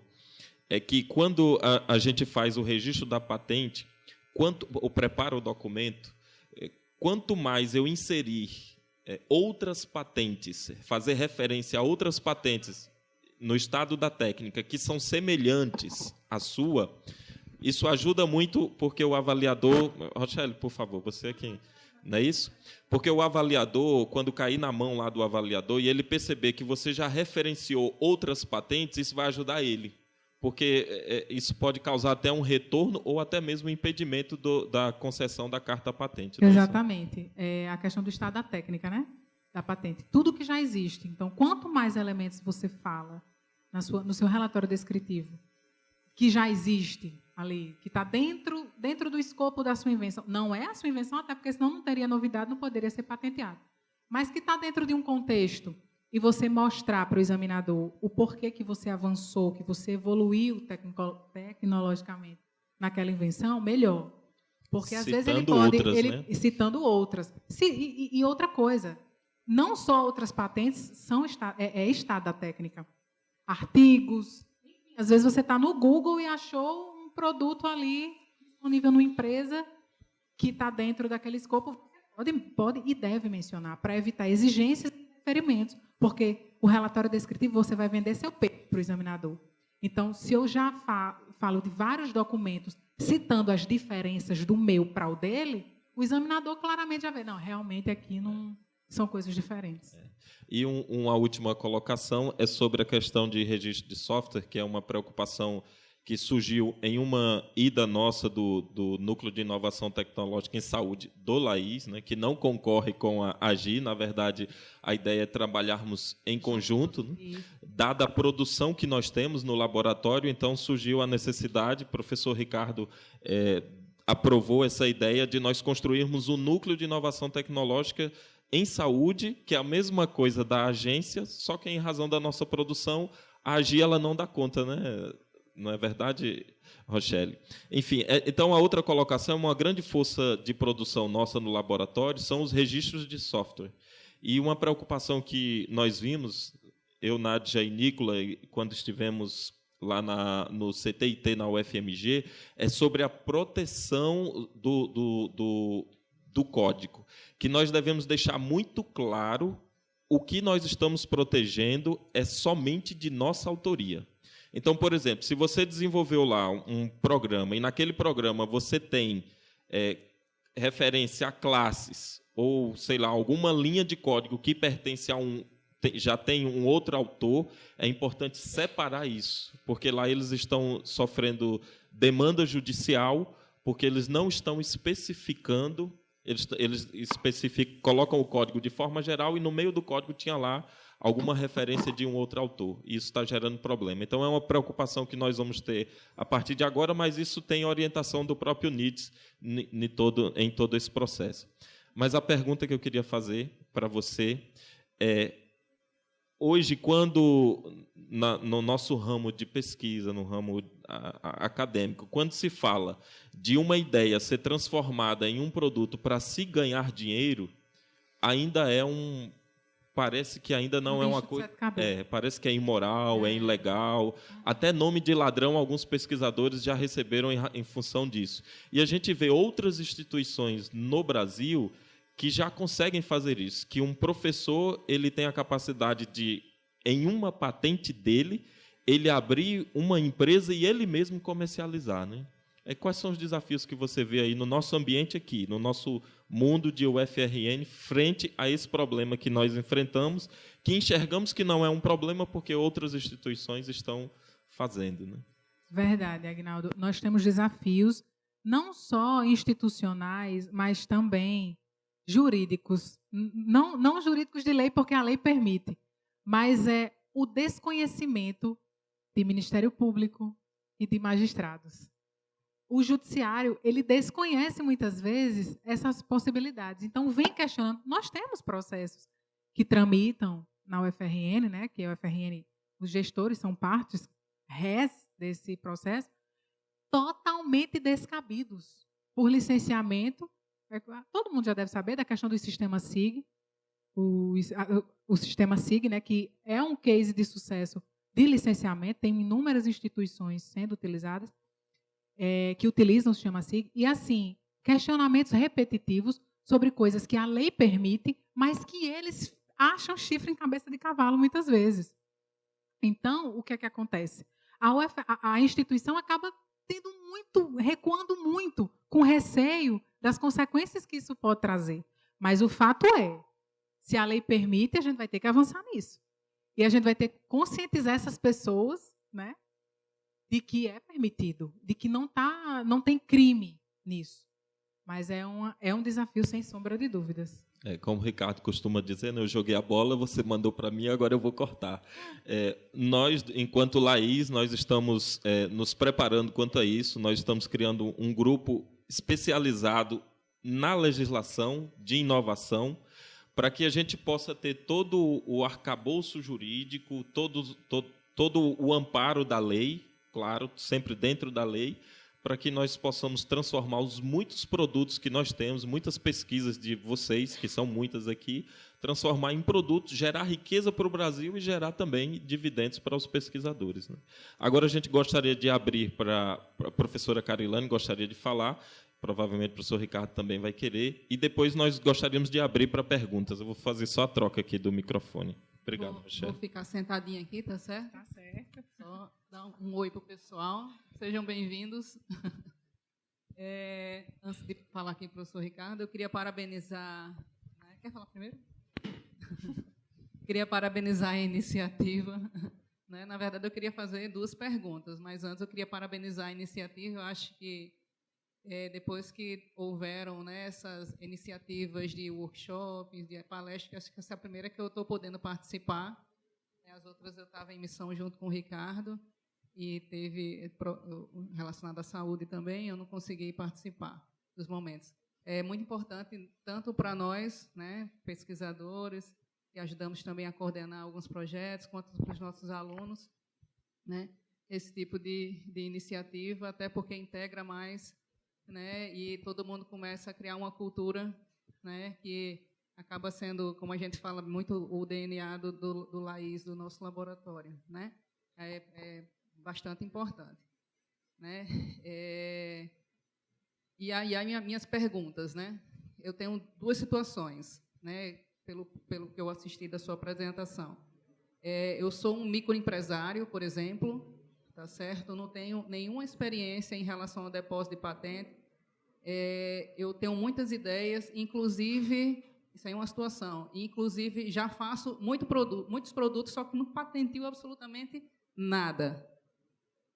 é que quando a gente faz o registro da patente, ou prepara o documento, quanto mais eu inserir outras patentes, fazer referência a outras patentes no estado da técnica que são semelhantes à sua, isso ajuda muito, porque o avaliador... Rochelle, por favor, você é quem... Não é isso? Porque o avaliador, quando cair na mão lá do avaliador e ele perceber que você já referenciou outras patentes, isso vai ajudar ele. Porque isso pode causar até um retorno ou até mesmo um impedimento da concessão da carta patente. Exatamente. A questão do estado da técnica, né? Da patente. Tudo que já existe. Então, quanto mais elementos você fala no seu relatório descritivo, que já existe ali, que está dentro do escopo da sua invenção. Não é a sua invenção, até porque senão não teria novidade, não poderia ser patenteado. Mas que está dentro de um contexto e você mostrar para o examinador o porquê que você avançou, que você evoluiu tecnologicamente naquela invenção, melhor. Porque, às citando vezes, ele pode... outras, né? Citando outras. E outra coisa, não só outras patentes são estado da técnica. Artigos. Às vezes, você está no Google e achou um produto ali disponível numa empresa que está dentro daquele escopo. Pode e deve mencionar, para evitar exigências e referimentos. Porque o relatório descritivo, você vai vender seu peixe para o examinador. Então, se eu já falo de vários documentos citando as diferenças do meu para o dele, o examinador claramente já vê, não, realmente aqui não são coisas diferentes. E uma última colocação é sobre a questão de registro de software, que é uma preocupação que surgiu em uma ida nossa do Núcleo de Inovação Tecnológica em Saúde do LAIS, né, que não concorre com a AGI. Na verdade, a ideia é trabalharmos em conjunto, né? Dada a produção que nós temos no laboratório, então surgiu a necessidade, o professor Ricardo aprovou essa ideia de nós construirmos um Núcleo de Inovação Tecnológica em Saúde, que é a mesma coisa da agência, só que em razão da nossa produção, a AGI ela não dá conta, né? Não é verdade, Rochelle? Enfim, então a outra colocação, uma grande força de produção nossa no laboratório são os registros de software. E uma preocupação que nós vimos, eu, Nádia e Nicola, quando estivemos lá no CTIT, na UFMG, é sobre a proteção do código, que nós devemos deixar muito claro o que nós estamos protegendo é somente de nossa autoria. Então, por exemplo, se você desenvolveu lá um programa e naquele programa você tem referência a classes ou, sei lá, alguma linha de código que pertence a já tem um outro autor, é importante separar isso, porque lá eles estão sofrendo demanda judicial, porque eles não estão especificando, eles colocam o código de forma geral e no meio do código tinha lá alguma referência de um outro autor. E isso está gerando problema. Então, é uma preocupação que nós vamos ter a partir de agora, mas isso tem orientação do próprio NIDS em todo esse processo. Mas a pergunta que eu queria fazer para você é, hoje, quando no nosso ramo de pesquisa, no ramo acadêmico, quando se fala de uma ideia ser transformada em um produto para se ganhar dinheiro, ainda parece que ainda não é uma coisa... parece que é imoral, é ilegal. Até nome de ladrão, alguns pesquisadores já receberam em função disso. E a gente vê outras instituições no Brasil que já conseguem fazer isso, que um professor ele tem a capacidade de, em uma patente dele, ele abrir uma empresa e ele mesmo comercializar, né? Quais são os desafios que você vê aí no nosso ambiente aqui, no nosso mundo de UFRN, frente a esse problema que nós enfrentamos, que enxergamos que não é um problema porque outras instituições estão fazendo, né? Verdade, Aguinaldo. Nós temos desafios não só institucionais, mas também jurídicos. Não jurídicos de lei, porque a lei permite, mas é o desconhecimento de Ministério Público e de magistrados. O judiciário, ele desconhece muitas vezes essas possibilidades. Então, vem questionando. Nós temos processos que tramitam na UFRN, né, que a UFRN, os gestores são partes rés desse processo, totalmente descabidos por licenciamento. Todo mundo já deve saber da questão do sistema SIG, o sistema SIG, né, que é um case de sucesso de licenciamento, tem inúmeras instituições sendo utilizadas, que utilizam o sistema SIG, e, assim, questionamentos repetitivos sobre coisas que a lei permite, mas que eles acham chifre em cabeça de cavalo, muitas vezes. Então, o que é que acontece? A instituição acaba recuando muito, com receio das consequências que isso pode trazer. Mas o fato é, se a lei permite, a gente vai ter que avançar nisso. E a gente vai ter que conscientizar essas pessoas, né, de que é permitido, de que não tem crime nisso. Mas é um desafio, sem sombra de dúvidas. Como o Ricardo costuma dizer, né, eu joguei a bola, você mandou para mim, agora eu vou cortar. Nós, enquanto LAIS, nós estamos nos preparando quanto a isso, nós estamos criando um grupo especializado na legislação de inovação, para que a gente possa ter todo o arcabouço jurídico, todo o amparo da lei, claro, sempre dentro da lei, para que nós possamos transformar os muitos produtos que nós temos, muitas pesquisas de vocês, que são muitas aqui, transformar em produtos, gerar riqueza para o Brasil e gerar também dividendos para os pesquisadores, né? Agora a gente gostaria de abrir para a professora Carilane, gostaria de falar, provavelmente o professor Ricardo também vai querer, e depois nós gostaríamos de abrir para perguntas. Eu vou fazer só a troca aqui do microfone. Obrigado, Rochelle. Vou ficar sentadinha aqui, tá certo? Tá certo. Só dar um oi para o pessoal. Sejam bem-vindos. Antes de falar aqui, professor Ricardo, eu queria parabenizar... Quer falar primeiro? Queria parabenizar a iniciativa. Né? Na verdade, eu queria fazer 2 perguntas, mas antes eu queria parabenizar a iniciativa. Eu acho que depois que houveram, né, essas iniciativas de workshops, de palestras, acho que essa é a primeira que eu estou podendo participar. As outras eu estava em missão junto com o Ricardo e teve relacionado à saúde também, eu não consegui participar dos momentos. É muito importante, tanto para nós, né, pesquisadores, que ajudamos também a coordenar alguns projetos, quanto para os nossos alunos, né, esse tipo de iniciativa, até porque integra mais, né, e todo mundo começa a criar uma cultura, né, que acaba sendo, como a gente fala muito, o DNA do LAIS, do nosso laboratório, né? É bastante importante, né? E aí minhas perguntas, né? Eu tenho 2 situações, né? Pelo que eu assisti da sua apresentação. Eu sou um microempresário, por exemplo, tá certo? Eu não tenho nenhuma experiência em relação ao depósito de patente. Eu tenho muitas ideias, inclusive, isso aí é uma situação, inclusive já faço muitos produtos, só que não patentio absolutamente nada.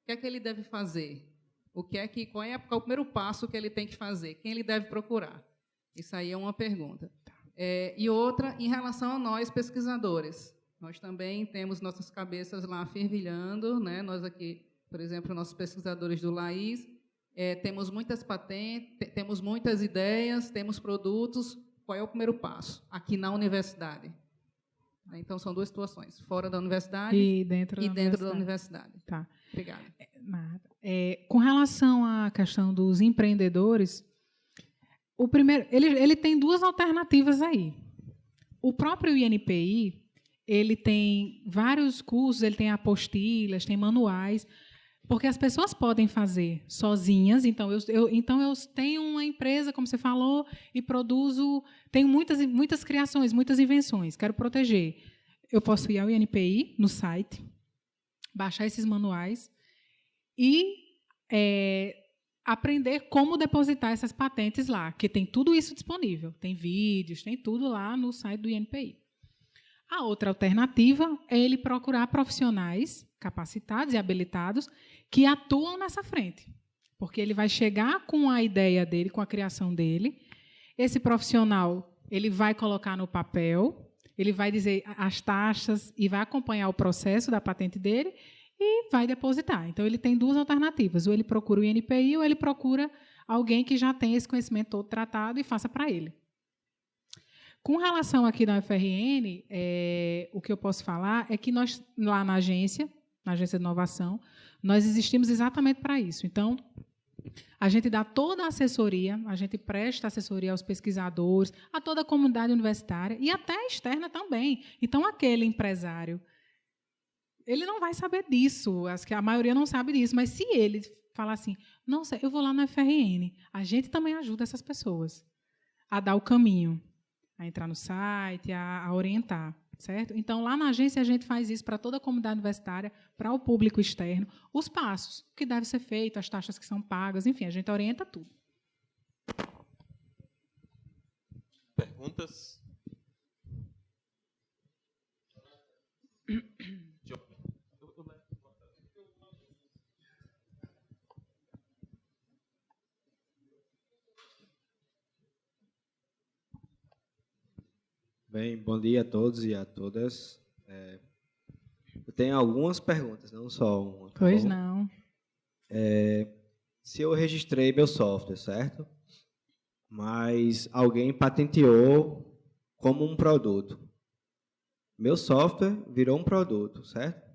O que é que ele deve fazer? Qual é o primeiro passo que ele tem que fazer? Quem ele deve procurar? Isso aí é uma pergunta. E outra, em relação a nós, pesquisadores. Nós também temos nossas cabeças lá fervilhando, né? Nós aqui, por exemplo, nossos pesquisadores do LAIS, temos muitas patentes, temos muitas ideias, temos produtos. Qual é o primeiro passo? Aqui na universidade. Então, são 2 situações. Fora da universidade e dentro da universidade. Tá. Obrigada. Nada. Com relação à questão dos empreendedores, o primeiro, ele tem 2 alternativas aí. O próprio INPI, ele tem vários cursos, ele tem apostilas, tem manuais, porque as pessoas podem fazer sozinhas. Então, eu tenho uma empresa, como você falou, e produzo, tenho muitas criações, muitas invenções, quero proteger. Eu posso ir ao INPI, no site, baixar esses manuais e aprender como depositar essas patentes lá, que tem tudo isso disponível. Tem vídeos, tem tudo lá no site do INPI. A outra alternativa é ele procurar profissionais capacitados e habilitados que atuam nessa frente, porque ele vai chegar com a ideia dele, com a criação dele. Esse profissional ele vai colocar no papel, ele vai dizer as taxas e vai acompanhar o processo da patente dele e vai depositar. Então, ele tem 2 alternativas. Ou ele procura o INPI ou ele procura alguém que já tem esse conhecimento todo tratado e faça para ele. Com relação aqui da UFRN, o que eu posso falar é que nós, lá na agência de inovação, nós existimos exatamente para isso. Então, a gente dá toda a assessoria, a gente presta assessoria aos pesquisadores, a toda a comunidade universitária e até a externa também. Então, aquele empresário, ele não vai saber disso, acho que a maioria não sabe disso, mas se ele falar assim, nossa, eu vou lá na UFRN, a gente também ajuda essas pessoas a dar o caminho, a entrar no site, a orientar, certo? Então, lá na agência, a gente faz isso para toda a comunidade universitária, para o público externo, os passos, o que deve ser feito, as taxas que são pagas, enfim, a gente orienta tudo. Perguntas? Bem, bom dia a todos e a todas. Eu tenho algumas perguntas, não só uma. Tá Pois bom? não. Se eu registrei meu software, certo? Mas alguém patenteou como um produto. Meu software virou um produto, certo?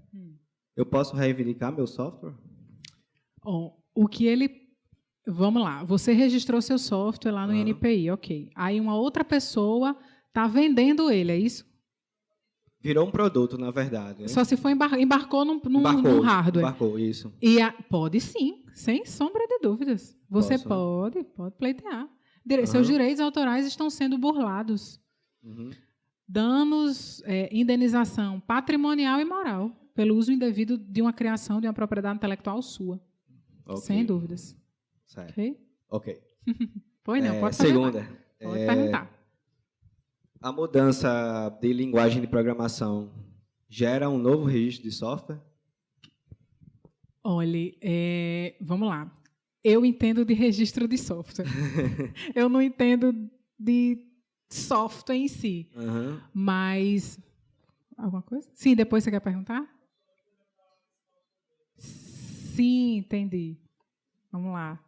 Eu posso reivindicar meu software? O que ele Vamos lá. Você registrou seu software lá no Aham. INPI, ok. Aí uma outra pessoa está vendendo ele, é isso? Virou um produto, na verdade. Né? Só se for embarcou num Embarcou, hardware. embarcou, isso. Pode sim, sem sombra de dúvidas. Você Posso, né? pode pleitear. Aham. Seus direitos autorais estão sendo burlados. Uhum. Danos, indenização patrimonial e moral pelo uso indevido de uma criação de uma propriedade intelectual sua. Ok. Sem dúvidas. Certo. Ok? Ok. Pois não, pode fazer Segunda. mais. Pode perguntar. A mudança de linguagem de programação gera um novo registro de software? Olha, vamos lá. Eu entendo de registro de software. Eu não entendo de software em si. Uhum. Mas... Alguma coisa? Sim, depois você quer perguntar? Sim, entendi. Vamos lá.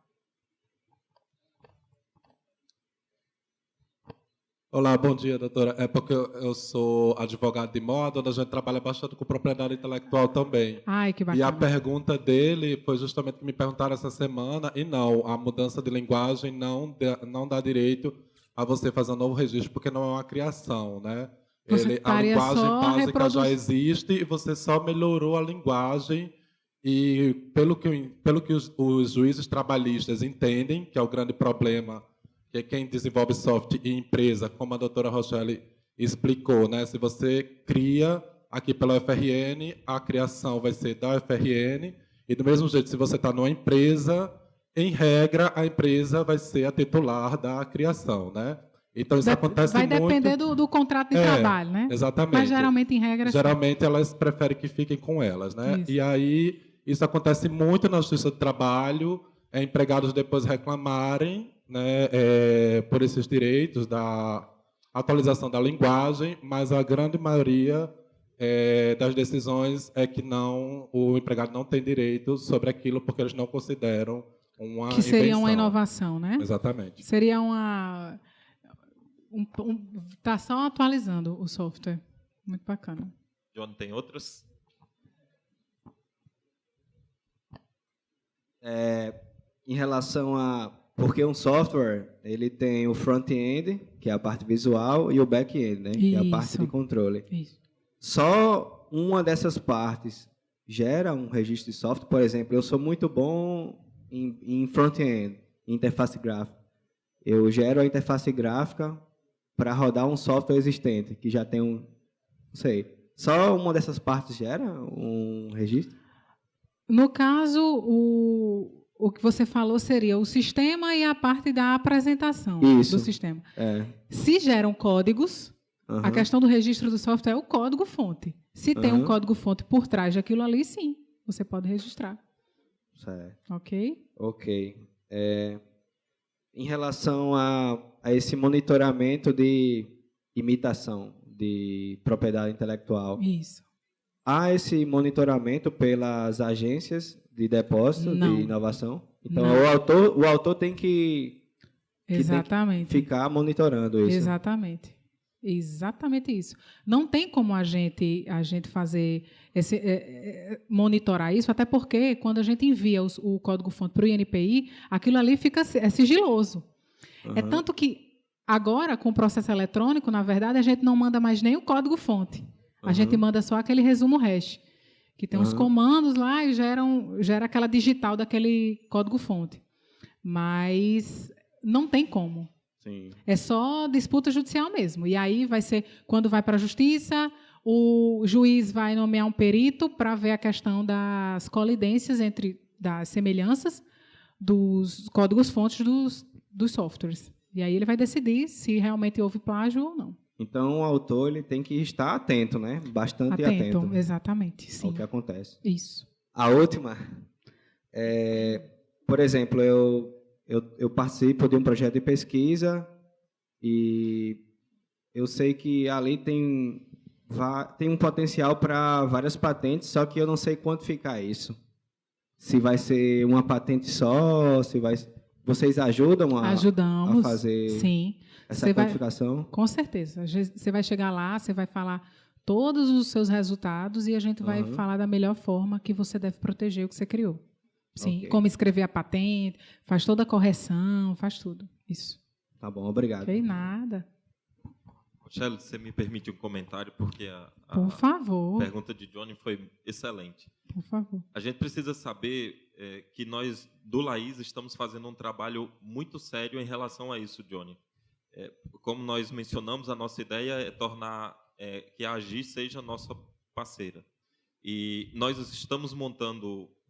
Olá, bom dia, doutora. É porque eu sou advogado de moda, onde a gente trabalha bastante com propriedade intelectual também. Ai, que E a bacana. pergunta dele foi justamente que me perguntaram essa semana, e não, a mudança de linguagem não dá direito a você fazer um novo registro, porque não é uma criação, né? Você A estaria linguagem só básica já existe e você só melhorou a linguagem. E pelo que os juízes trabalhistas entendem, que é o grande problema, que é quem desenvolve software e empresa, como a doutora Rochelle explicou, né? Se você cria aqui pela UFRN, a criação vai ser da UFRN, e do mesmo jeito, se você está numa empresa, em regra, a empresa vai ser a titular da criação, né? Então, isso acontece Vai muito... depender do contrato de trabalho, né? Exatamente. Mas, geralmente, em regra, geralmente elas preferem que fiquem com elas, né? Isso. E aí, isso acontece muito na Justiça do Trabalho, empregados depois reclamarem, né, por esses direitos da atualização da linguagem, mas a grande maioria das decisões é que o empregado não tem direito sobre aquilo porque eles não consideram uma que seria invenção. uma inovação, né? Exatamente. Seria tá só atualizando o software. Muito bacana. John, tem outros? Em relação a... Porque um software, ele tem o front-end, que é a parte visual, e o back-end, né? Que é a parte Isso. de controle. Isso. Só uma dessas partes gera um registro de software. Por exemplo, eu sou muito bom em front-end, em interface gráfica. Eu gero a interface gráfica para rodar um software existente, que já tem não sei. Só uma dessas partes gera um registro? No caso, o que você falou seria o sistema e a parte da apresentação Isso. do sistema. É. Se geram códigos, Uhum. a questão do registro do software é o código-fonte. Se tem um Uhum. código-fonte por trás daquilo ali, sim, você pode registrar. Certo. Ok? Ok. Em relação a esse monitoramento de imitação de propriedade intelectual, Isso. há esse monitoramento pelas agências de depósito Não. de inovação? Então, Não. o autor tem que Exatamente. ficar monitorando isso. Exatamente. Exatamente isso. Não tem como a gente fazer monitorar isso, até porque quando a gente envia o código-fonte para o INPI, aquilo ali fica sigiloso. Uhum. É tanto que agora, com o processo eletrônico, na verdade, a gente não manda mais nem o código-fonte. A gente manda só aquele resumo hash, que tem uns comandos lá e gera aquela digital daquele código-fonte. Mas não tem como. Sim. É só disputa judicial mesmo. E aí vai ser, quando vai para a justiça, o juiz vai nomear um perito para ver a questão das colidências das semelhanças dos códigos-fontes dos softwares. E aí ele vai decidir se realmente houve plágio ou não. Então, o autor ele tem que estar atento, né? Bastante atento Exatamente, sim. ao que acontece. Isso. A última, por exemplo, eu participo de um projeto de pesquisa e eu sei que ali tem um potencial para várias patentes, só que eu não sei quantificar isso. Se vai ser uma patente só, vocês ajudam a fazer sim. essa quantificação? Com certeza. Você vai chegar lá, você vai falar todos os seus resultados e a gente vai falar da melhor forma que você deve proteger o que você criou. Sim, Ok. como escrever a patente, faz toda a correção, faz tudo. Isso. Tá bom, obrigado. Ok, nada. Rochelle, você me permite um comentário, porque Por favor, pergunta de Johnny foi excelente. por favor. A gente precisa saber que nós, do Laís, estamos fazendo um trabalho muito sério em relação a isso, Johnny. Como nós mencionamos, a nossa ideia é tornar que a Agi seja nossa parceira. E nós estamos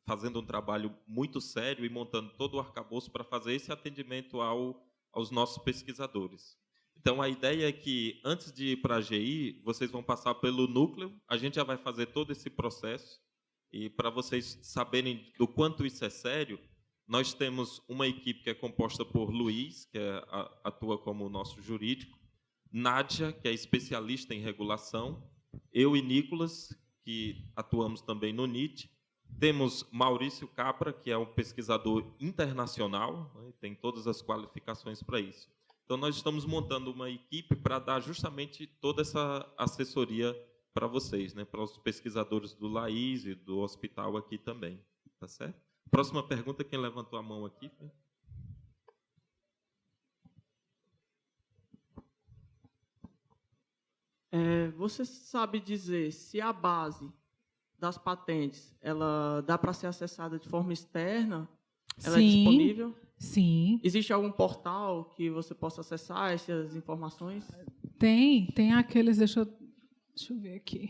fazendo um trabalho muito sério e montando todo o arcabouço para fazer esse atendimento aos nossos pesquisadores. Então, a ideia é que, antes de ir para a AGI, vocês vão passar pelo núcleo, a gente já vai fazer todo esse processo, e para vocês saberem do quanto isso é sério, nós temos uma equipe que é composta por Luiz, que atua como o nosso jurídico, Nádia, que é especialista em regulação, eu e Nicolas, que atuamos também no NIT, temos Maurício Capra, que é um pesquisador internacional, né, tem todas as qualificações para isso. Então, nós estamos montando uma equipe para dar justamente toda essa assessoria para vocês, né, para os pesquisadores do Laís e do hospital aqui também. Tá certo? Próxima pergunta, quem levantou a mão aqui? Você sabe dizer se a base das patentes ela dá para ser acessada de forma externa? Ela é Sim. disponível? Sim, Existe algum portal que você possa acessar essas informações? tem aqueles, deixa eu ver aqui.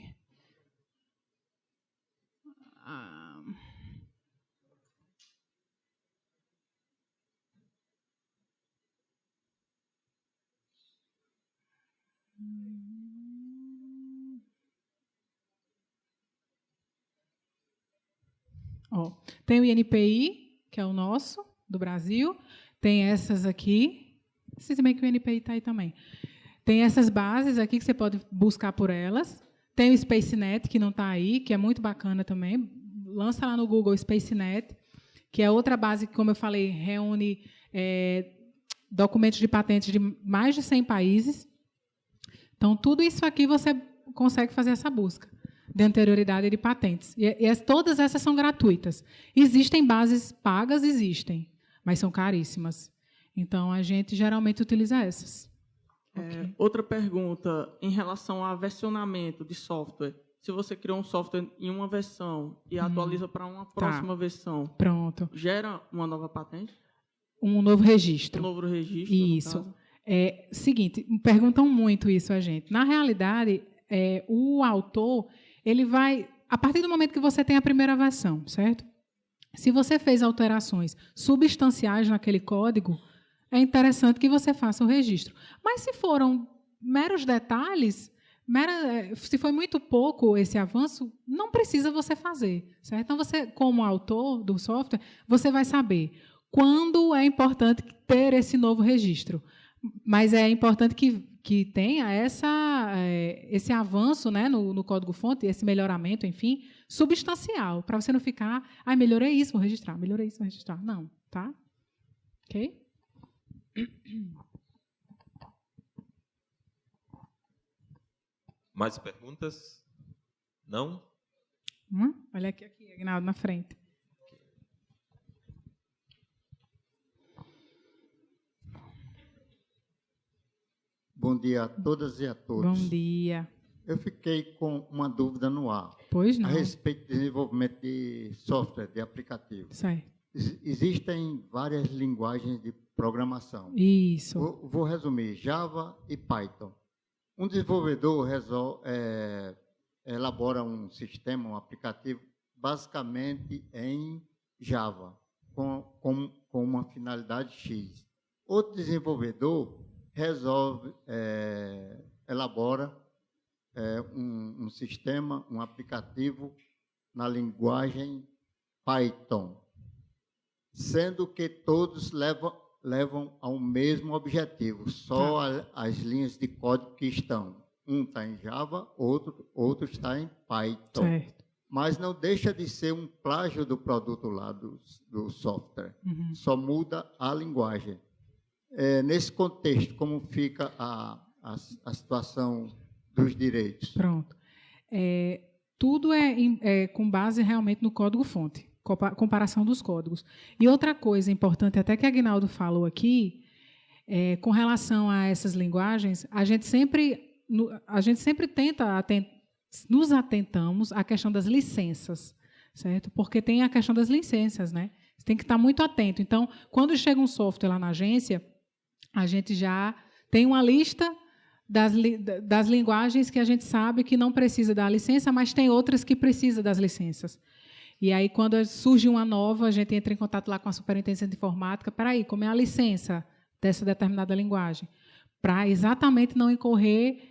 Ó, tem o INPI, que é o nosso, do Brasil. Tem essas aqui. Se bem que o INPI está aí também. Tem essas bases aqui que você pode buscar por elas. Tem o SpaceNet, que não está aí, que é muito bacana também. Lança lá no Google SpaceNet, que é outra base que, como eu falei, reúne documentos de patentes de mais de 100 países. Então, tudo isso aqui você consegue fazer essa busca de anterioridade de patentes. Todas essas são gratuitas. Existem bases pagas, mas são caríssimas. Então, a gente geralmente utiliza essas. Okay. Outra pergunta, em relação a versionamento de software. Se você criou um software em uma versão e atualiza para uma próxima versão, pronto, gera uma nova patente? Um novo registro. Um novo registro, isso. Seguinte, perguntam muito isso a gente. Na realidade, o autor, ele vai... A partir do momento que você tem a primeira versão, certo? Se você fez alterações substanciais naquele código, é interessante que você faça o registro. Mas se foram meros detalhes, se foi muito pouco esse avanço, não precisa você fazer, certo? Então, você, como autor do software, você vai saber quando é importante ter esse novo registro. Mas é importante que tenha esse avanço, né, no código-fonte, esse melhoramento, enfim, substancial, para você não ficar, melhorei isso, vou registrar, melhorei isso, vou registrar. Não, tá? Ok? Mais perguntas? Não? Olha aqui, Aguinaldo, na frente. Bom dia a todas e a todos. Bom dia. Eu fiquei com uma dúvida no ar. Pois não. A respeito do desenvolvimento de software, de aplicativo. Certo. Existem várias linguagens de programação. Isso. Vou resumir, Java e Python. Um desenvolvedor elabora um sistema, um aplicativo, basicamente em Java, com uma finalidade X. Outro desenvolvedor elabora um sistema, um aplicativo na linguagem Python, sendo que todos levam ao mesmo objetivo, só as linhas de código que estão. Um está em Java, outro está em Python. Certo. Mas não deixa de ser um plágio do produto lá do software. Uhum. Só muda a linguagem. Nesse contexto, como fica a situação dos direitos? Pronto. Tudo é com base realmente no código-fonte. comparação dos códigos. E outra coisa importante, até que a Aguinaldo falou aqui, com relação a essas linguagens, a gente sempre nos atentamos à questão das licenças, certo? Porque tem a questão das licenças, né? Você tem que estar muito atento. Então, quando chega um software lá na agência, a gente já tem uma lista das linguagens que a gente sabe que não precisa da licença, mas tem outras que precisam das licenças. E aí, quando surge uma nova, a gente entra em contato lá com a superintendência de informática. Espera aí, como é a licença dessa determinada linguagem? Para exatamente não incorrer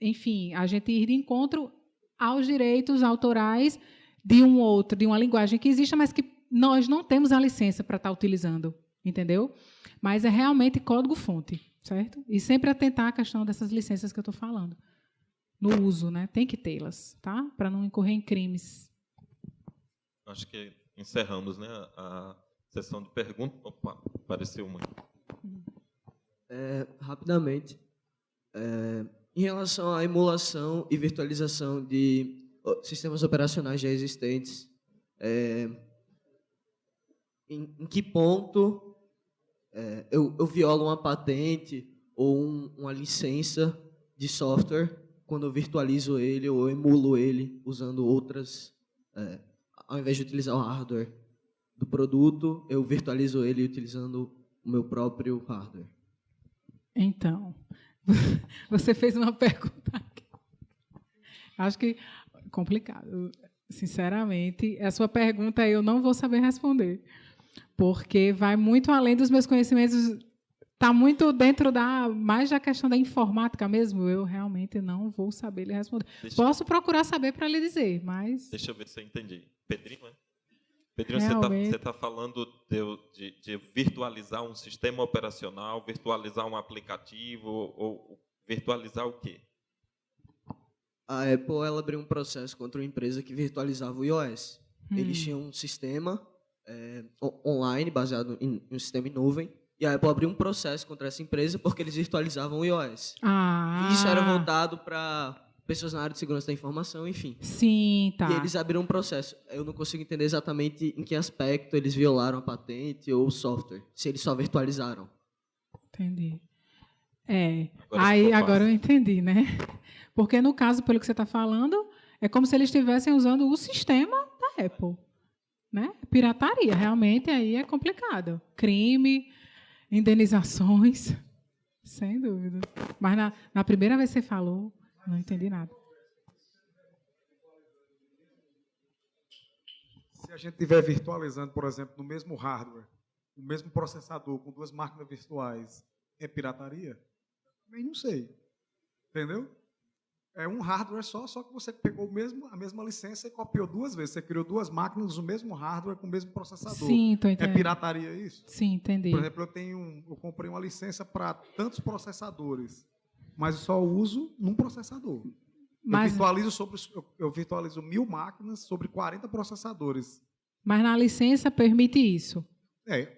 enfim, a gente ir de encontro aos direitos autorais de uma linguagem que existe, mas que nós não temos a licença para estar utilizando, entendeu? Mas é realmente código-fonte, certo? E sempre atentar à questão dessas licenças que eu estou falando. No uso, né? Tem que tê-las, tá? Para não incorrer em crimes. Acho que encerramos, né, a sessão de perguntas. Opa, apareceu uma. Rapidamente, em relação à emulação e virtualização de sistemas operacionais já existentes, em que ponto eu violo uma patente ou uma licença de software quando eu virtualizo ele ou emulo ele usando outras, ao invés de utilizar o hardware do produto, eu virtualizo ele utilizando o meu próprio hardware. Então, você fez uma pergunta aqui. Acho que complicado. Sinceramente, a sua pergunta eu não vou saber responder, porque vai muito além dos meus conhecimentos. Está muito dentro mais da questão da informática mesmo. Eu realmente não vou saber lhe responder. Posso procurar saber para lhe dizer, mas... Deixa eu ver se eu entendi. Pedrinho, né? Pedrinho, você está falando de virtualizar um sistema operacional, virtualizar um aplicativo, ou virtualizar o quê? A Apple ela abriu um processo contra uma empresa que virtualizava o iOS. Eles tinham um sistema online, baseado em um sistema em nuvem, e a Apple abriu um processo contra essa empresa porque eles virtualizavam o iOS. E isso era voltado para pessoas na área de segurança da informação, enfim. Sim, tá. E eles abriram um processo. Eu não consigo entender exatamente em que aspecto eles violaram a patente ou o software, se eles só virtualizaram. Entendi. Agora eu entendi, né? Porque, no caso, pelo que você está falando, é como se eles estivessem usando o sistema da Apple. Né? Pirataria, realmente, aí é complicado. Crime, indenizações, sem dúvida. Mas na primeira vez que você falou, não entendi nada. Se a gente estiver virtualizando, por exemplo, no mesmo hardware, o mesmo processador, com duas máquinas virtuais, é pirataria? Também não sei. Entendeu? É um hardware só que você pegou a mesma licença e copiou duas vezes. Você criou duas máquinas, o mesmo hardware com o mesmo processador. Sim, estou entendendo. É pirataria isso? Sim, entendi. Por exemplo, eu comprei uma licença para tantos processadores, mas eu só uso num processador. Eu virtualizo 1000 máquinas sobre 40 processadores. Mas na licença permite isso?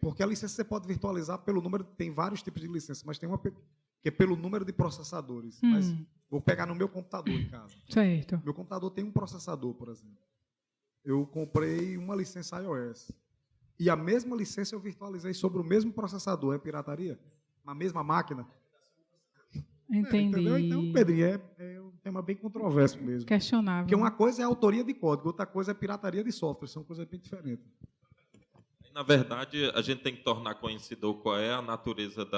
Porque a licença você pode virtualizar pelo número, tem vários tipos de licença, mas tem uma que é pelo número de processadores. Mas vou pegar no meu computador em casa. Certo. Meu computador tem um processador, por exemplo. Eu comprei uma licença iOS. E a mesma licença eu virtualizei sobre o mesmo processador. É pirataria? Na mesma máquina? Entendi. Entendeu? Então, Pedrinho, é um tema bem controverso mesmo. Questionável. Porque uma coisa é a autoria de código, outra coisa é pirataria de software. São coisas bem diferentes. Na verdade, a gente tem que tornar conhecido qual é a natureza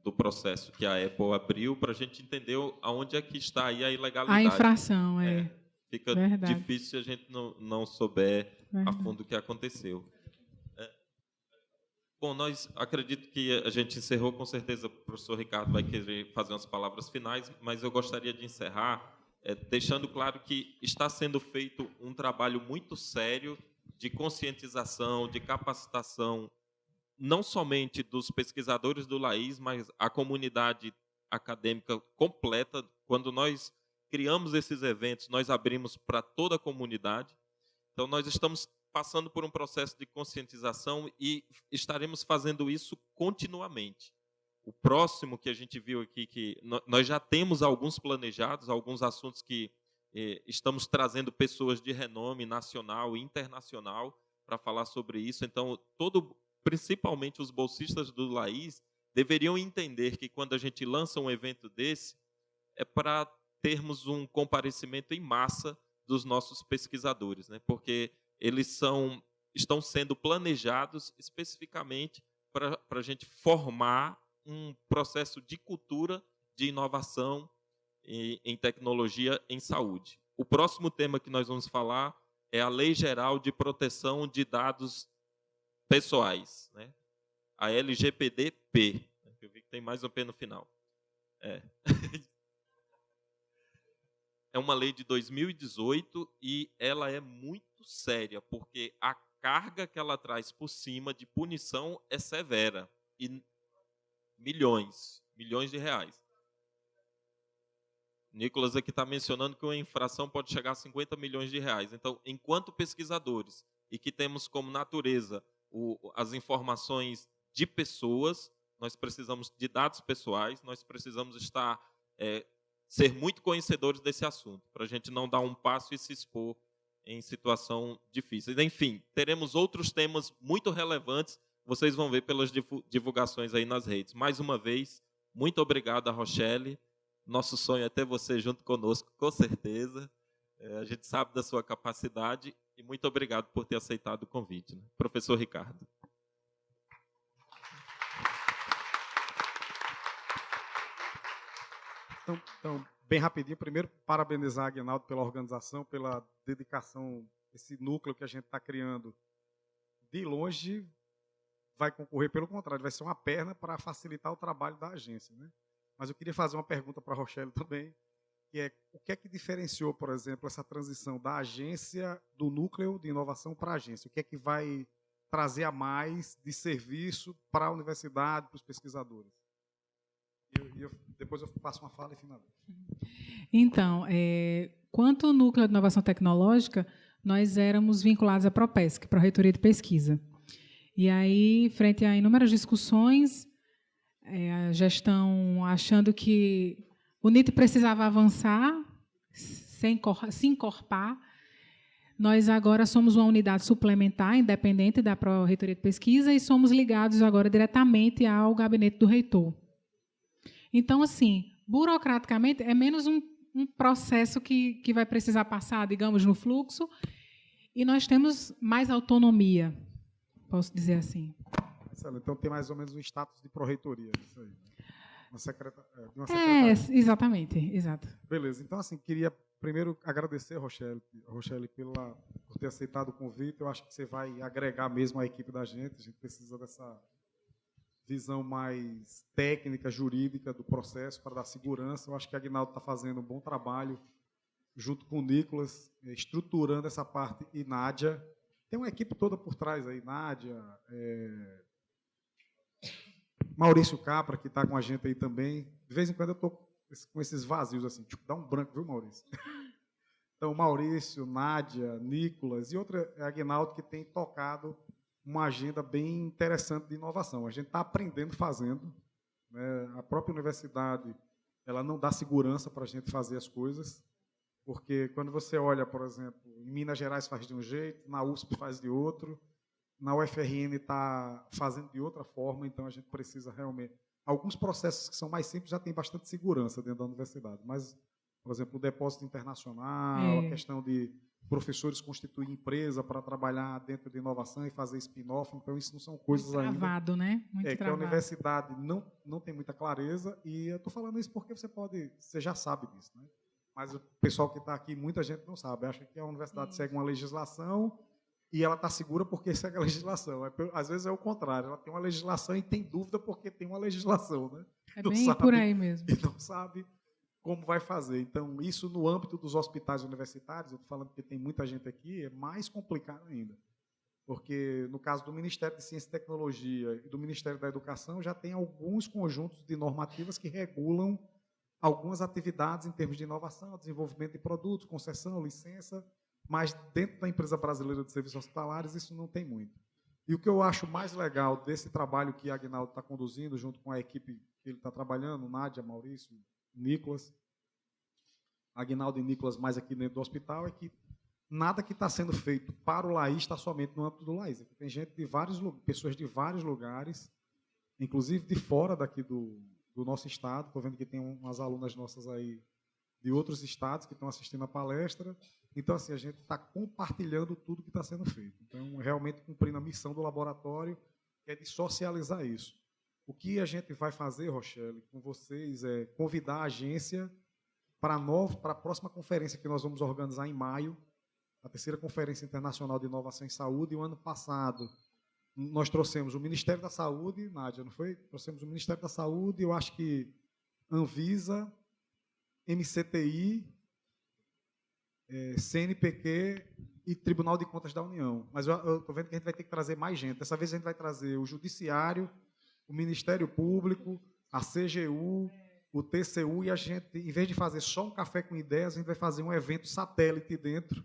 do processo que a Apple abriu para a gente entender aonde é que está aí a ilegalidade. A infração, Fica verdade. difícil se a gente não souber a fundo o que aconteceu. Bom, acredito que a gente encerrou, com certeza o professor Ricardo vai querer fazer umas palavras finais, mas eu gostaria de encerrar deixando claro que está sendo feito um trabalho muito sério de conscientização, de capacitação, não somente dos pesquisadores do LAIS, mas a comunidade acadêmica completa. Quando nós criamos esses eventos, nós abrimos para toda a comunidade. Então, nós estamos passando por um processo de conscientização e estaremos fazendo isso continuamente. O próximo que a gente viu aqui, que nós já temos alguns planejados, alguns assuntos que estamos trazendo pessoas de renome nacional e internacional para falar sobre isso. Então, principalmente os bolsistas do Laís deveriam entender que quando a gente lança um evento desse, é para termos um comparecimento em massa dos nossos pesquisadores, né? Porque eles estão sendo planejados especificamente para a gente formar um processo de cultura de inovação em tecnologia em saúde. O próximo tema que nós vamos falar é a Lei Geral de Proteção de Dados Pessoais, né? A LGPD-P. Eu vi que tem mais um P no final. É uma lei de 2018 e ela é muito séria, porque a carga que ela traz por cima de punição é severa. E milhões de reais. Nicolas aqui está mencionando que uma infração pode chegar a 50 milhões de reais. Então, enquanto pesquisadores e que temos como natureza as informações de pessoas, nós precisamos de dados pessoais, nós precisamos ser muito conhecedores desse assunto, para a gente não dar um passo e se expor em situação difícil. Enfim, teremos outros temas muito relevantes, vocês vão ver pelas divulgações aí nas redes. Mais uma vez, muito obrigado, Rochelle. Nosso sonho é ter você junto conosco, com certeza. A gente sabe da sua capacidade e muito obrigado por ter aceitado o convite, né? Professor Ricardo. Então, bem rapidinho, primeiro, parabenizar a Aguinaldo pela organização, pela dedicação, esse núcleo que a gente está criando. De longe, vai concorrer, pelo contrário, vai ser uma perna para facilitar o trabalho da agência, né? Mas eu queria fazer uma pergunta para a Rochelle também, que é o que é que diferenciou, por exemplo, essa transição da agência, do núcleo de inovação para a agência? O que é que vai trazer a mais de serviço para a universidade, para os pesquisadores? Depois eu faço uma fala e finalizo. Então, quanto ao núcleo de inovação tecnológica, nós éramos vinculados à Propesc, para a Reitoria de Pesquisa. E aí, frente a inúmeras discussões, a gestão achando que o NIT precisava avançar, se encorpar. Nós agora somos uma unidade suplementar, independente da Pró-Reitoria de Pesquisa, e somos ligados agora diretamente ao gabinete do reitor. Então, assim, burocraticamente, é menos um processo que vai precisar passar, digamos, no fluxo, e nós temos mais autonomia, posso dizer assim. Então, tem mais ou menos um status de pró-reitoria, isso aí. Uma secretaria. Exatamente, exato. Beleza, então, assim, queria primeiro agradecer a Rochelle por ter aceitado o convite. Eu acho que você vai agregar mesmo a equipe da gente. A gente precisa dessa visão mais técnica, jurídica do processo para dar segurança. Eu acho que a Aguinaldo está fazendo um bom trabalho junto com o Nicolas, estruturando essa parte, e Nádia. Tem uma equipe toda por trás aí, Nádia, Maurício Capra, que está com a gente aí também. De vez em quando eu estou com esses vazios, assim, tipo, dá um branco, viu, Maurício? Então, Maurício, Nádia, Nicolas e outra é a Aguinaldo, que tem tocado uma agenda bem interessante de inovação. A gente está aprendendo fazendo, né? A própria universidade, ela não dá segurança para a gente fazer as coisas, porque quando você olha, por exemplo, em Minas Gerais faz de um jeito, na USP faz de outro, na UFRN está fazendo de outra forma, então a gente precisa realmente... Alguns processos que são mais simples já têm bastante segurança dentro da universidade, mas, por exemplo, o depósito internacional, a questão de professores constituir empresa para trabalhar dentro de inovação e fazer spin-off, então isso não são coisas muito travado, ainda... Né? Muito que a universidade não tem muita clareza, e eu estou falando isso porque você já sabe disso, né? Mas o pessoal que está aqui, muita gente não sabe, acha que a universidade segue uma legislação e ela está segura porque segue a legislação. Às vezes é o contrário, ela tem uma legislação e tem dúvida porque tem uma legislação, né? É bem por aí mesmo. E não sabe como vai fazer. Então, isso no âmbito dos hospitais universitários, eu estou falando porque tem muita gente aqui, é mais complicado ainda. Porque, no caso do Ministério de Ciência e Tecnologia e do Ministério da Educação, já tem alguns conjuntos de normativas que regulam algumas atividades em termos de inovação, desenvolvimento de produtos, concessão, licença, mas dentro da empresa brasileira de serviços hospitalares isso não tem muito. E o que eu acho mais legal desse trabalho que a Aguinaldo está conduzindo, junto com a equipe que ele está trabalhando, Nádia, Maurício, Nicolas, Aguinaldo e Nicolas mais aqui dentro do hospital, é que nada que está sendo feito para o Laís está somente no âmbito do Laís. Tem gente de pessoas de vários lugares, inclusive de fora daqui do nosso estado. Estou vendo que tem umas alunas nossas aí de outros estados que estão assistindo a palestra. Então, assim, a gente está compartilhando tudo que está sendo feito. Então, realmente cumprindo a missão do laboratório, que é de socializar isso. O que a gente vai fazer, Rochelle, com vocês, é convidar a agência para a próxima conferência que nós vamos organizar em maio, a 3ª Conferência Internacional de Inovação em Saúde. E o ano passado nós trouxemos o Ministério da Saúde, Nádia, não foi? Trouxemos o Ministério da Saúde, eu acho que Anvisa, MCTI, CNPq e Tribunal de Contas da União. Mas eu estou vendo que a gente vai ter que trazer mais gente. Dessa vez a gente vai trazer o Judiciário, o Ministério Público, a CGU, o TCU, e a gente, em vez de fazer só um café com ideias, a gente vai fazer um evento satélite dentro,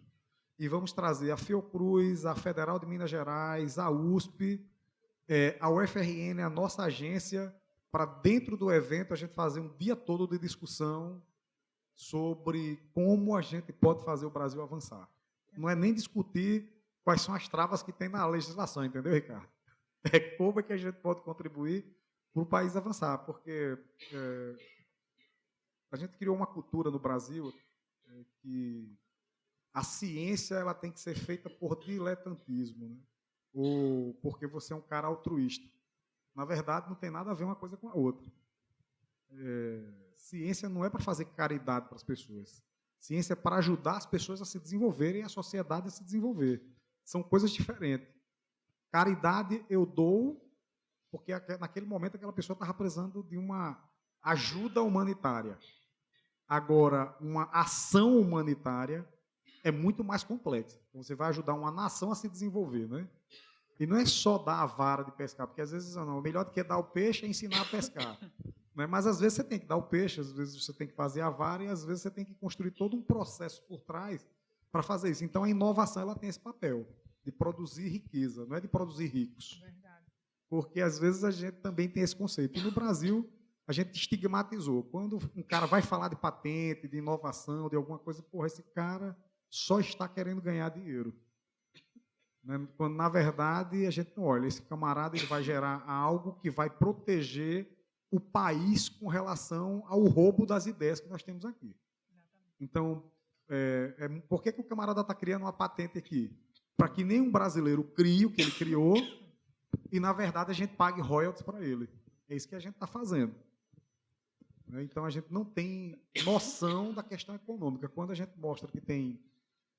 e vamos trazer a Fiocruz, a Federal de Minas Gerais, a USP, a UFRN, a nossa agência, para dentro do evento a gente fazer um dia todo de discussão sobre como a gente pode fazer o Brasil avançar. Não é nem discutir quais são as travas que tem na legislação, entendeu, Ricardo? É como é que a gente pode contribuir para o país avançar, porque a gente criou uma cultura no Brasil que a ciência ela tem que ser feita por diletantismo, né? Ou porque você é um cara altruísta. Na verdade, não tem nada a ver uma coisa com a outra. Ciência não é para fazer caridade para as pessoas. Ciência é para ajudar as pessoas a se desenvolverem e a sociedade a se desenvolver. São coisas diferentes. Caridade eu dou porque naquele momento aquela pessoa estava precisando de uma ajuda humanitária. Agora, uma ação humanitária é muito mais complexa. Você vai ajudar uma nação a se desenvolver, né? E não é só dar a vara de pescar, porque às vezes não, o melhor do que dar o peixe é ensinar a pescar. Né? Mas às vezes você tem que dar o peixe, às vezes você tem que fazer a vara e às vezes você tem que construir todo um processo por trás para fazer isso. Então a inovação ela tem esse papel de produzir riqueza, não é de produzir ricos. Verdade. Porque às vezes a gente também tem esse conceito. E no Brasil a gente estigmatizou. Quando um cara vai falar de patente, de inovação, de alguma coisa, porra, esse cara só está querendo ganhar dinheiro. Quando, na verdade, a gente não olha. Esse camarada ele vai gerar algo que vai proteger o país com relação ao roubo das ideias que nós temos aqui. Então, por que o camarada está criando uma patente aqui? Para que nenhum brasileiro crie o que ele criou e, na verdade, a gente pague royalties para ele. É isso que a gente está fazendo. Então, a gente não tem noção da questão econômica. Quando a gente mostra que tem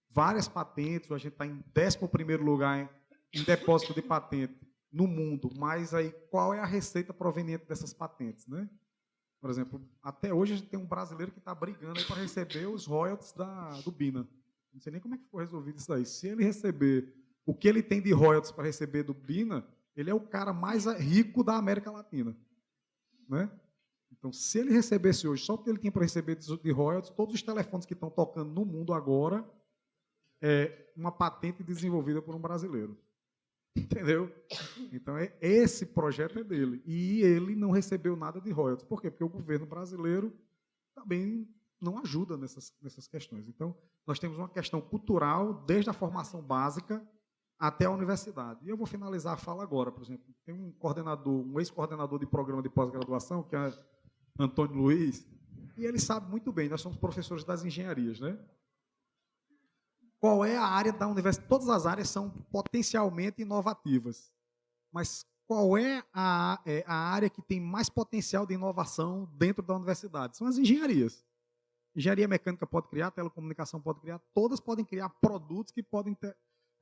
várias patentes, a gente está em 11º lugar em depósito de patente no mundo, mas aí qual é a receita proveniente dessas patentes, né? Por exemplo, até hoje a gente tem um brasileiro que está brigando para receber os royalties do BINA. Não sei nem como é que foi resolvido isso daí. Se ele receber o que ele tem de royalties para receber do BINA, ele é o cara mais rico da América Latina, né? Então, se ele recebesse hoje só o que ele tinha para receber de royalties, todos os telefones que estão tocando no mundo agora é uma patente desenvolvida por um brasileiro. Entendeu? Então, esse projeto é dele. E ele não recebeu nada de royalties. Por quê? Porque o governo brasileiro também não ajuda nessas questões. Então, nós temos uma questão cultural, desde a formação básica até a universidade. E eu vou finalizar a fala agora, por exemplo. Tem um ex-coordenador de programa de pós-graduação, que é Antônio Luiz, e ele sabe muito bem, nós somos professores das engenharias, né? Qual é a área da universidade? Todas as áreas são potencialmente inovativas, mas qual é a área que tem mais potencial de inovação dentro da universidade? São as engenharias. Engenharia mecânica pode criar, telecomunicação pode criar, todas podem criar produtos que podem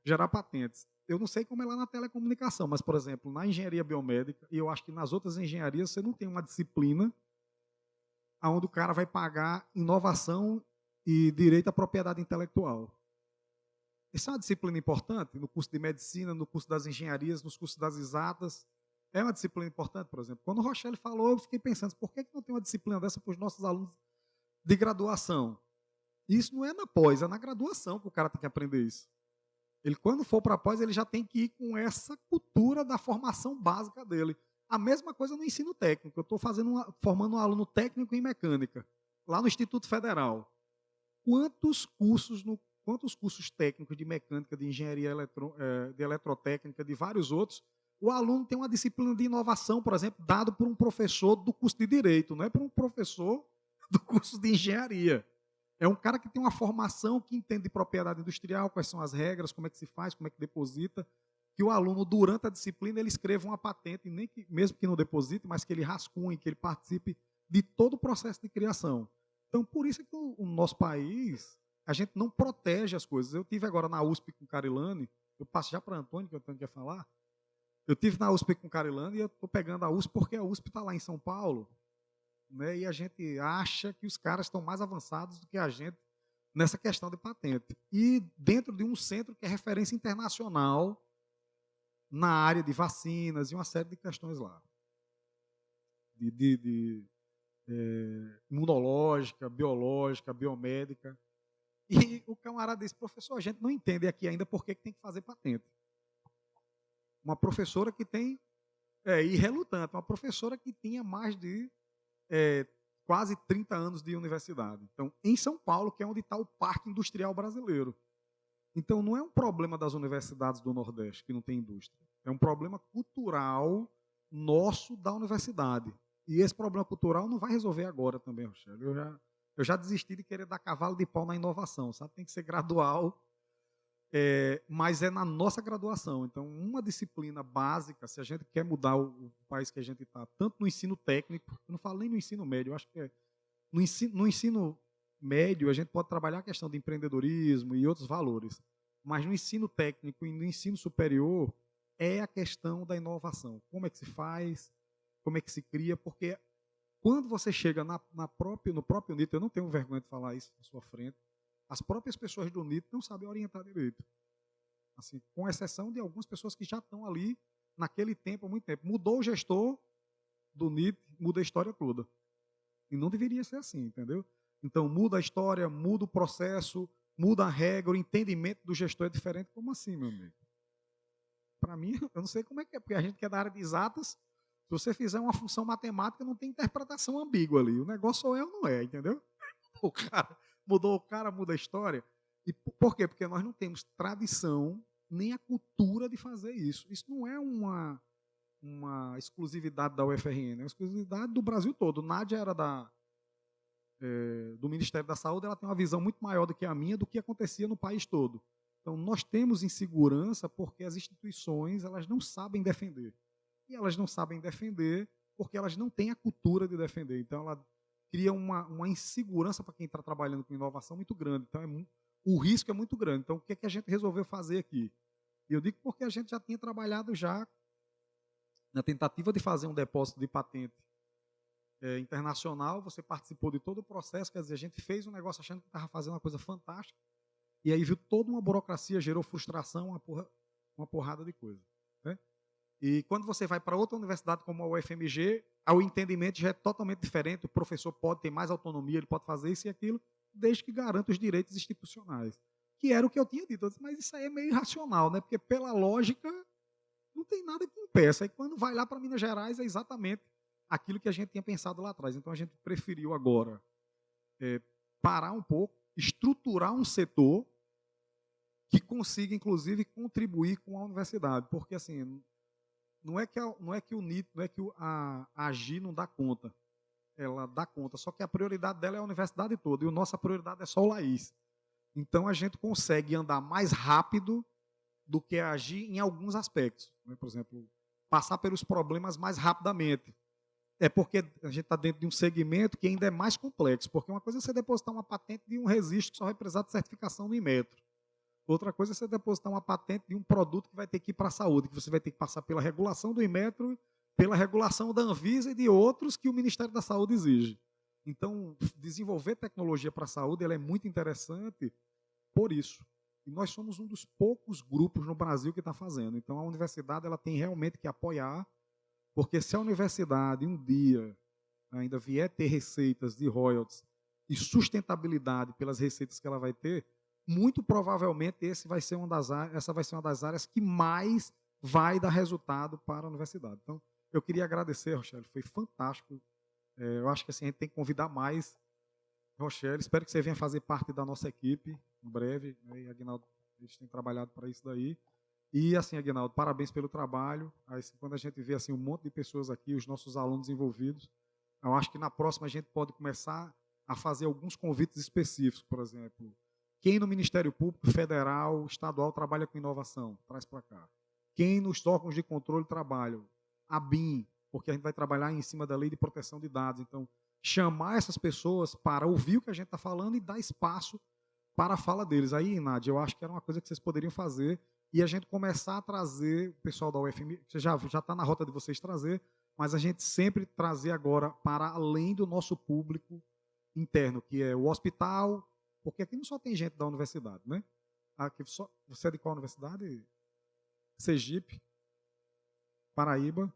gerar patentes. Eu não sei como é lá na telecomunicação, mas, por exemplo, na engenharia biomédica, e eu acho que nas outras engenharias, você não tem uma disciplina onde o cara vai pagar inovação e direito à propriedade intelectual. Essa é uma disciplina importante no curso de medicina, no curso das engenharias, nos cursos das exatas. É uma disciplina importante, por exemplo. Quando o Rochelle falou, eu fiquei pensando, por que não tem uma disciplina dessa para os nossos alunos de graduação? Isso não é na pós, é na graduação que o cara tem que aprender isso. Ele, quando for para a pós, ele já tem que ir com essa cultura da formação básica dele. A mesma coisa no ensino técnico. Eu estou formando um aluno técnico em mecânica, lá no Instituto Federal. quantos cursos técnicos de mecânica, de engenharia de eletrotécnica, de vários outros, o aluno tem uma disciplina de inovação, por exemplo, dado por um professor do curso de Direito, não é por um professor do curso de Engenharia. É um cara que tem uma formação, que entende de propriedade industrial, quais são as regras, como é que se faz, como é que deposita, que o aluno, durante a disciplina, ele escreva uma patente, mesmo que não deposite, mas que ele rascunhe, que ele participe de todo o processo de criação. Então, por isso é que o nosso país, a gente não protege as coisas. Eu tive agora na USP com Carilane, eu passo já para Antônio, que o Antônio quer falar. Eu tive na USP com Carilane e eu estou pegando a USP porque a USP está lá em São Paulo, né, e a gente acha que os caras estão mais avançados do que a gente nessa questão de patente. E dentro de um centro que é referência internacional na área de vacinas e uma série de questões lá. Imunológica, biológica, biomédica. E o camarada disse, professor, a gente não entende aqui ainda por que tem que fazer patente. Uma professora que tem, e relutante, uma professora que tinha mais de quase 30 anos de universidade. Então, em São Paulo, que é onde está o Parque Industrial Brasileiro. Então, não é um problema das universidades do Nordeste, que não tem indústria. É um problema cultural nosso da universidade. E esse problema cultural não vai resolver agora também, Rochelle. Eu já desisti de querer dar cavalo de pau na inovação, sabe? Tem que ser gradual, mas é na nossa graduação. Então, uma disciplina básica, se a gente quer mudar o país que a gente está, tanto no ensino técnico, eu não falo nem no ensino médio, eu acho que no ensino médio a gente pode trabalhar a questão de empreendedorismo e outros valores, mas no ensino técnico e no ensino superior é a questão da inovação. Como é que se faz, como é que se cria, porque quando você chega no próprio NIT, eu não tenho vergonha de falar isso na sua frente, as próprias pessoas do NIT não sabem orientar direito. Assim, com exceção de algumas pessoas que já estão ali naquele tempo, há muito tempo. Mudou o gestor do NIT, muda a história toda. E não deveria ser assim, entendeu? Então, muda a história, muda o processo, muda a regra, o entendimento do gestor é diferente. Como assim, meu amigo? Para mim, eu não sei como é que é, porque a gente que é da área de exatas, se você fizer uma função matemática, não tem interpretação ambígua ali. O negócio ou é ou não é, entendeu? Mudou o cara, muda a história. E por quê? Porque nós não temos tradição nem a cultura de fazer isso. Isso não é uma exclusividade da UFRN, é uma exclusividade do Brasil todo. Nádia era do Ministério da Saúde, ela tem uma visão muito maior do que a minha, do que acontecia no país todo. Então, nós temos insegurança porque as instituições elas não sabem defender. E elas não sabem defender porque elas não têm a cultura de defender. Então, ela cria uma insegurança para quem está trabalhando com inovação muito grande. Então, o risco é muito grande. Então, o que é que a gente resolveu fazer aqui? E eu digo porque a gente já tinha trabalhado já na tentativa de fazer um depósito de patente internacional, você participou de todo o processo, quer dizer, a gente fez um negócio achando que estava fazendo uma coisa fantástica, e aí viu toda uma burocracia, gerou frustração, uma porrada de coisa. Né? E quando você vai para outra universidade como a UFMG, o entendimento já é totalmente diferente, o professor pode ter mais autonomia, ele pode fazer isso e aquilo, desde que garanta os direitos institucionais. Que era o que eu tinha dito, eu disse, mas isso aí é meio irracional, né? Porque pela lógica não tem nada que impeça. E quando vai lá para Minas Gerais é exatamente aquilo que a gente tinha pensado lá atrás. Então a gente preferiu agora parar um pouco, estruturar um setor que consiga, inclusive, contribuir com a universidade. Porque assim, não é que o NIT, não é que a AGI não dá conta. Ela dá conta, só que a prioridade dela é a universidade toda, e a nossa prioridade é só o Laís. Então a gente consegue andar mais rápido do que a AGI em alguns aspectos. Né? Por exemplo, passar pelos problemas mais rapidamente. É porque a gente está dentro de um segmento que ainda é mais complexo, porque uma coisa é você depositar uma patente de um registro que só vai precisar de certificação no Inmetro. Outra coisa é você depositar uma patente de um produto que vai ter que ir para a saúde, que você vai ter que passar pela regulação do Inmetro, pela regulação da Anvisa e de outros que o Ministério da Saúde exige. Então, desenvolver tecnologia para a saúde ela é muito interessante por isso. E nós somos um dos poucos grupos no Brasil que está fazendo. Então, a universidade ela tem realmente que apoiar, porque se a universidade um dia ainda vier ter receitas de royalties e sustentabilidade pelas receitas que ela vai ter, muito provavelmente essa vai ser uma das áreas que mais vai dar resultado para a universidade. Então, eu queria agradecer, Rochelle, foi fantástico. Eu acho que assim, a gente tem que convidar mais Rochelle, espero que você venha fazer parte da nossa equipe em breve, né? E Aguinaldo, a gente tem trabalhado para isso daí. E, assim, Aguinaldo, parabéns pelo trabalho. Aí, quando a gente vê assim, um monte de pessoas aqui, os nossos alunos envolvidos, eu acho que na próxima a gente pode começar a fazer alguns convites específicos, por exemplo. Quem no Ministério Público Federal, Estadual trabalha com inovação? Traz para cá. Quem nos órgãos de controle trabalha? A BIM, porque a gente vai trabalhar em cima da Lei de Proteção de Dados. Então, chamar essas pessoas para ouvir o que a gente está falando e dar espaço para a fala deles. Aí, Nádia, eu acho que era uma coisa que vocês poderiam fazer e a gente começar a trazer o pessoal da UFM, que já está na rota de vocês trazer, mas a gente sempre trazer agora para além do nosso público interno, que é o hospital, porque aqui não só tem gente da universidade, né? Aqui só, você é de qual universidade? Sergipe, Paraíba,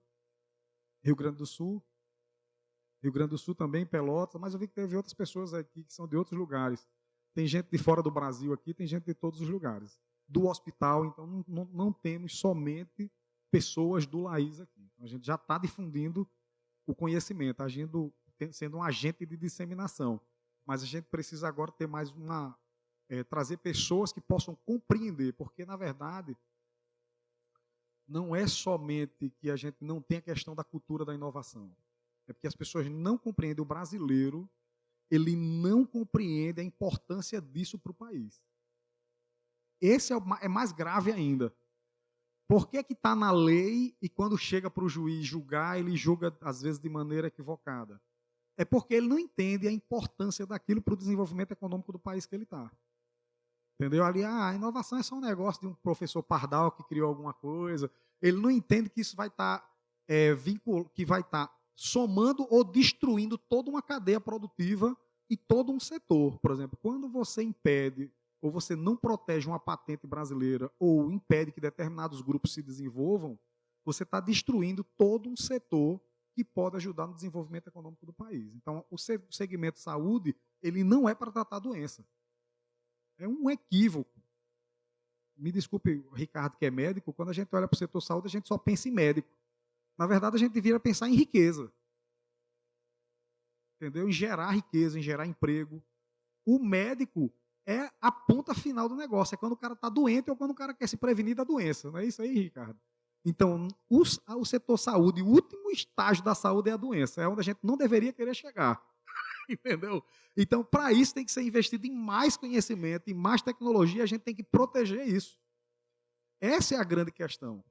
Rio Grande do Sul também, Pelotas, mas eu vi que teve outras pessoas aqui que são de outros lugares. Tem gente de fora do Brasil aqui, tem gente de todos os lugares. Do hospital, então não temos somente pessoas do Laís aqui. A gente já está difundindo o conhecimento, sendo um agente de disseminação. Mas a gente precisa agora ter mais trazer pessoas que possam compreender, porque, na verdade, não é somente que a gente não tem a questão da cultura da inovação. É porque as pessoas não compreendem, o brasileiro, ele não compreende a importância disso para o país. Esse é mais grave ainda. Por que está na lei e quando chega para o juiz julgar, ele julga, às vezes, de maneira equivocada? É porque ele não entende a importância daquilo para o desenvolvimento econômico do país que ele está. Entendeu? Ali, a inovação é só um negócio de um professor pardal que criou alguma coisa. Ele não entende que isso vai estar somando ou destruindo toda uma cadeia produtiva e todo um setor. Por exemplo, quando você impede ou você não protege uma patente brasileira ou impede que determinados grupos se desenvolvam, você está destruindo todo um setor que pode ajudar no desenvolvimento econômico do país. Então, o segmento saúde, ele não é para tratar doença. É um equívoco. Me desculpe, Ricardo, que é médico, quando a gente olha para o setor saúde, a gente só pensa em médico. Na verdade, a gente devia pensar em riqueza. Entendeu? Em gerar riqueza, em gerar emprego. O médico é a ponta final do negócio. É quando o cara está doente ou quando o cara quer se prevenir da doença. Não é isso aí, Ricardo? Então, o setor saúde, o último estágio da saúde é a doença. É onde a gente não deveria querer chegar. Entendeu? Então, para isso tem que ser investido em mais conhecimento, em mais tecnologia. A gente tem que proteger isso. Essa é a grande questão.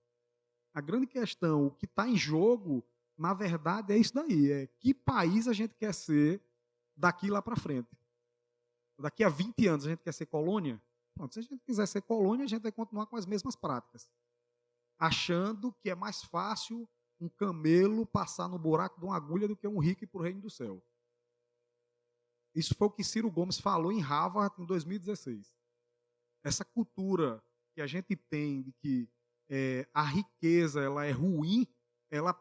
A grande questão, o que está em jogo, na verdade, é isso daí. É que país a gente quer ser daqui lá para frente. Daqui a 20 anos a gente quer ser colônia? Pronto, se a gente quiser ser colônia, a gente vai continuar com as mesmas práticas. Achando que é mais fácil um camelo passar no buraco de uma agulha do que um rico ir para o reino do céu. Isso foi o que Ciro Gomes falou em Harvard em 2016. Essa cultura que a gente tem de que a riqueza ela é ruim, ela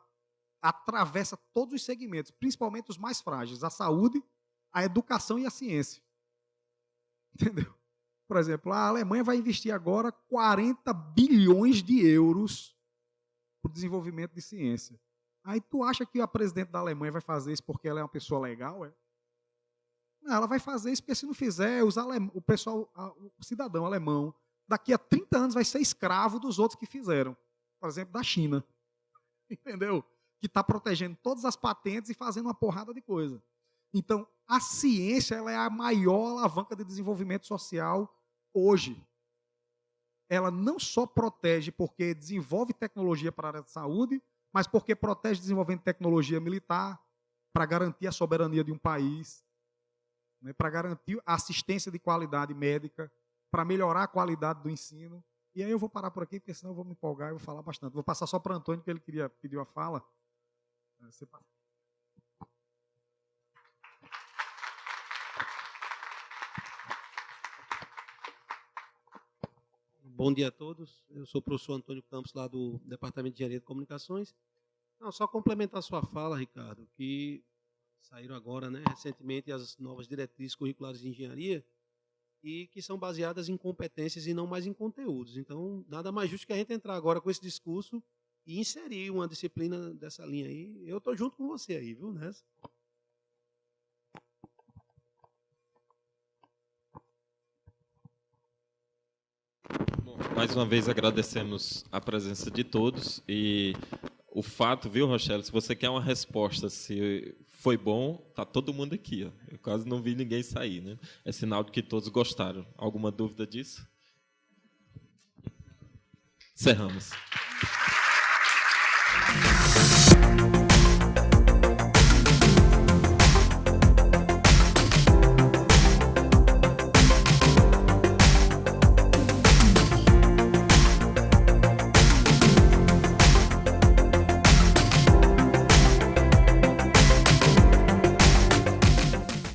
atravessa todos os segmentos, principalmente os mais frágeis, a saúde, a educação e a ciência. Entendeu? Por exemplo, a Alemanha vai investir agora 40 bilhões de euros para o desenvolvimento de ciência. Aí tu acha que a presidente da Alemanha vai fazer isso porque ela é uma pessoa legal? Não, ela vai fazer isso porque se não fizer, o pessoal, o cidadão alemão, daqui a 30 anos vai ser escravo dos outros que fizeram. Por exemplo, da China. Entendeu? Que está protegendo todas as patentes e fazendo uma porrada de coisa. Então, a ciência ela é a maior alavanca de desenvolvimento social hoje. Ela não só protege porque desenvolve tecnologia para a área de saúde, mas porque protege desenvolvendo tecnologia militar para garantir a soberania de um país, né, para garantir a assistência de qualidade médica, para melhorar a qualidade do ensino. E aí eu vou parar por aqui, porque senão eu vou me empolgar e vou falar bastante. Vou passar só para o Antônio, que ele pediu a fala. Você passa. Bom dia a todos. Eu sou o professor Antônio Campos, lá do Departamento de Engenharia de Comunicações. Não, só complementar a sua fala, Ricardo, que saíram agora, né, recentemente, as novas diretrizes curriculares de engenharia e que são baseadas em competências e não mais em conteúdos. Então, nada mais justo que a gente entrar agora com esse discurso e inserir uma disciplina dessa linha aí. Eu estou junto com você aí, viu, Nessa? mais uma vez agradecemos a presença de todos e o fato, viu, Rochelle, se você quer uma resposta se foi bom, tá todo mundo aqui. Ó. Eu quase não vi ninguém sair, né? É sinal de que todos gostaram. Alguma dúvida disso? Encerramos.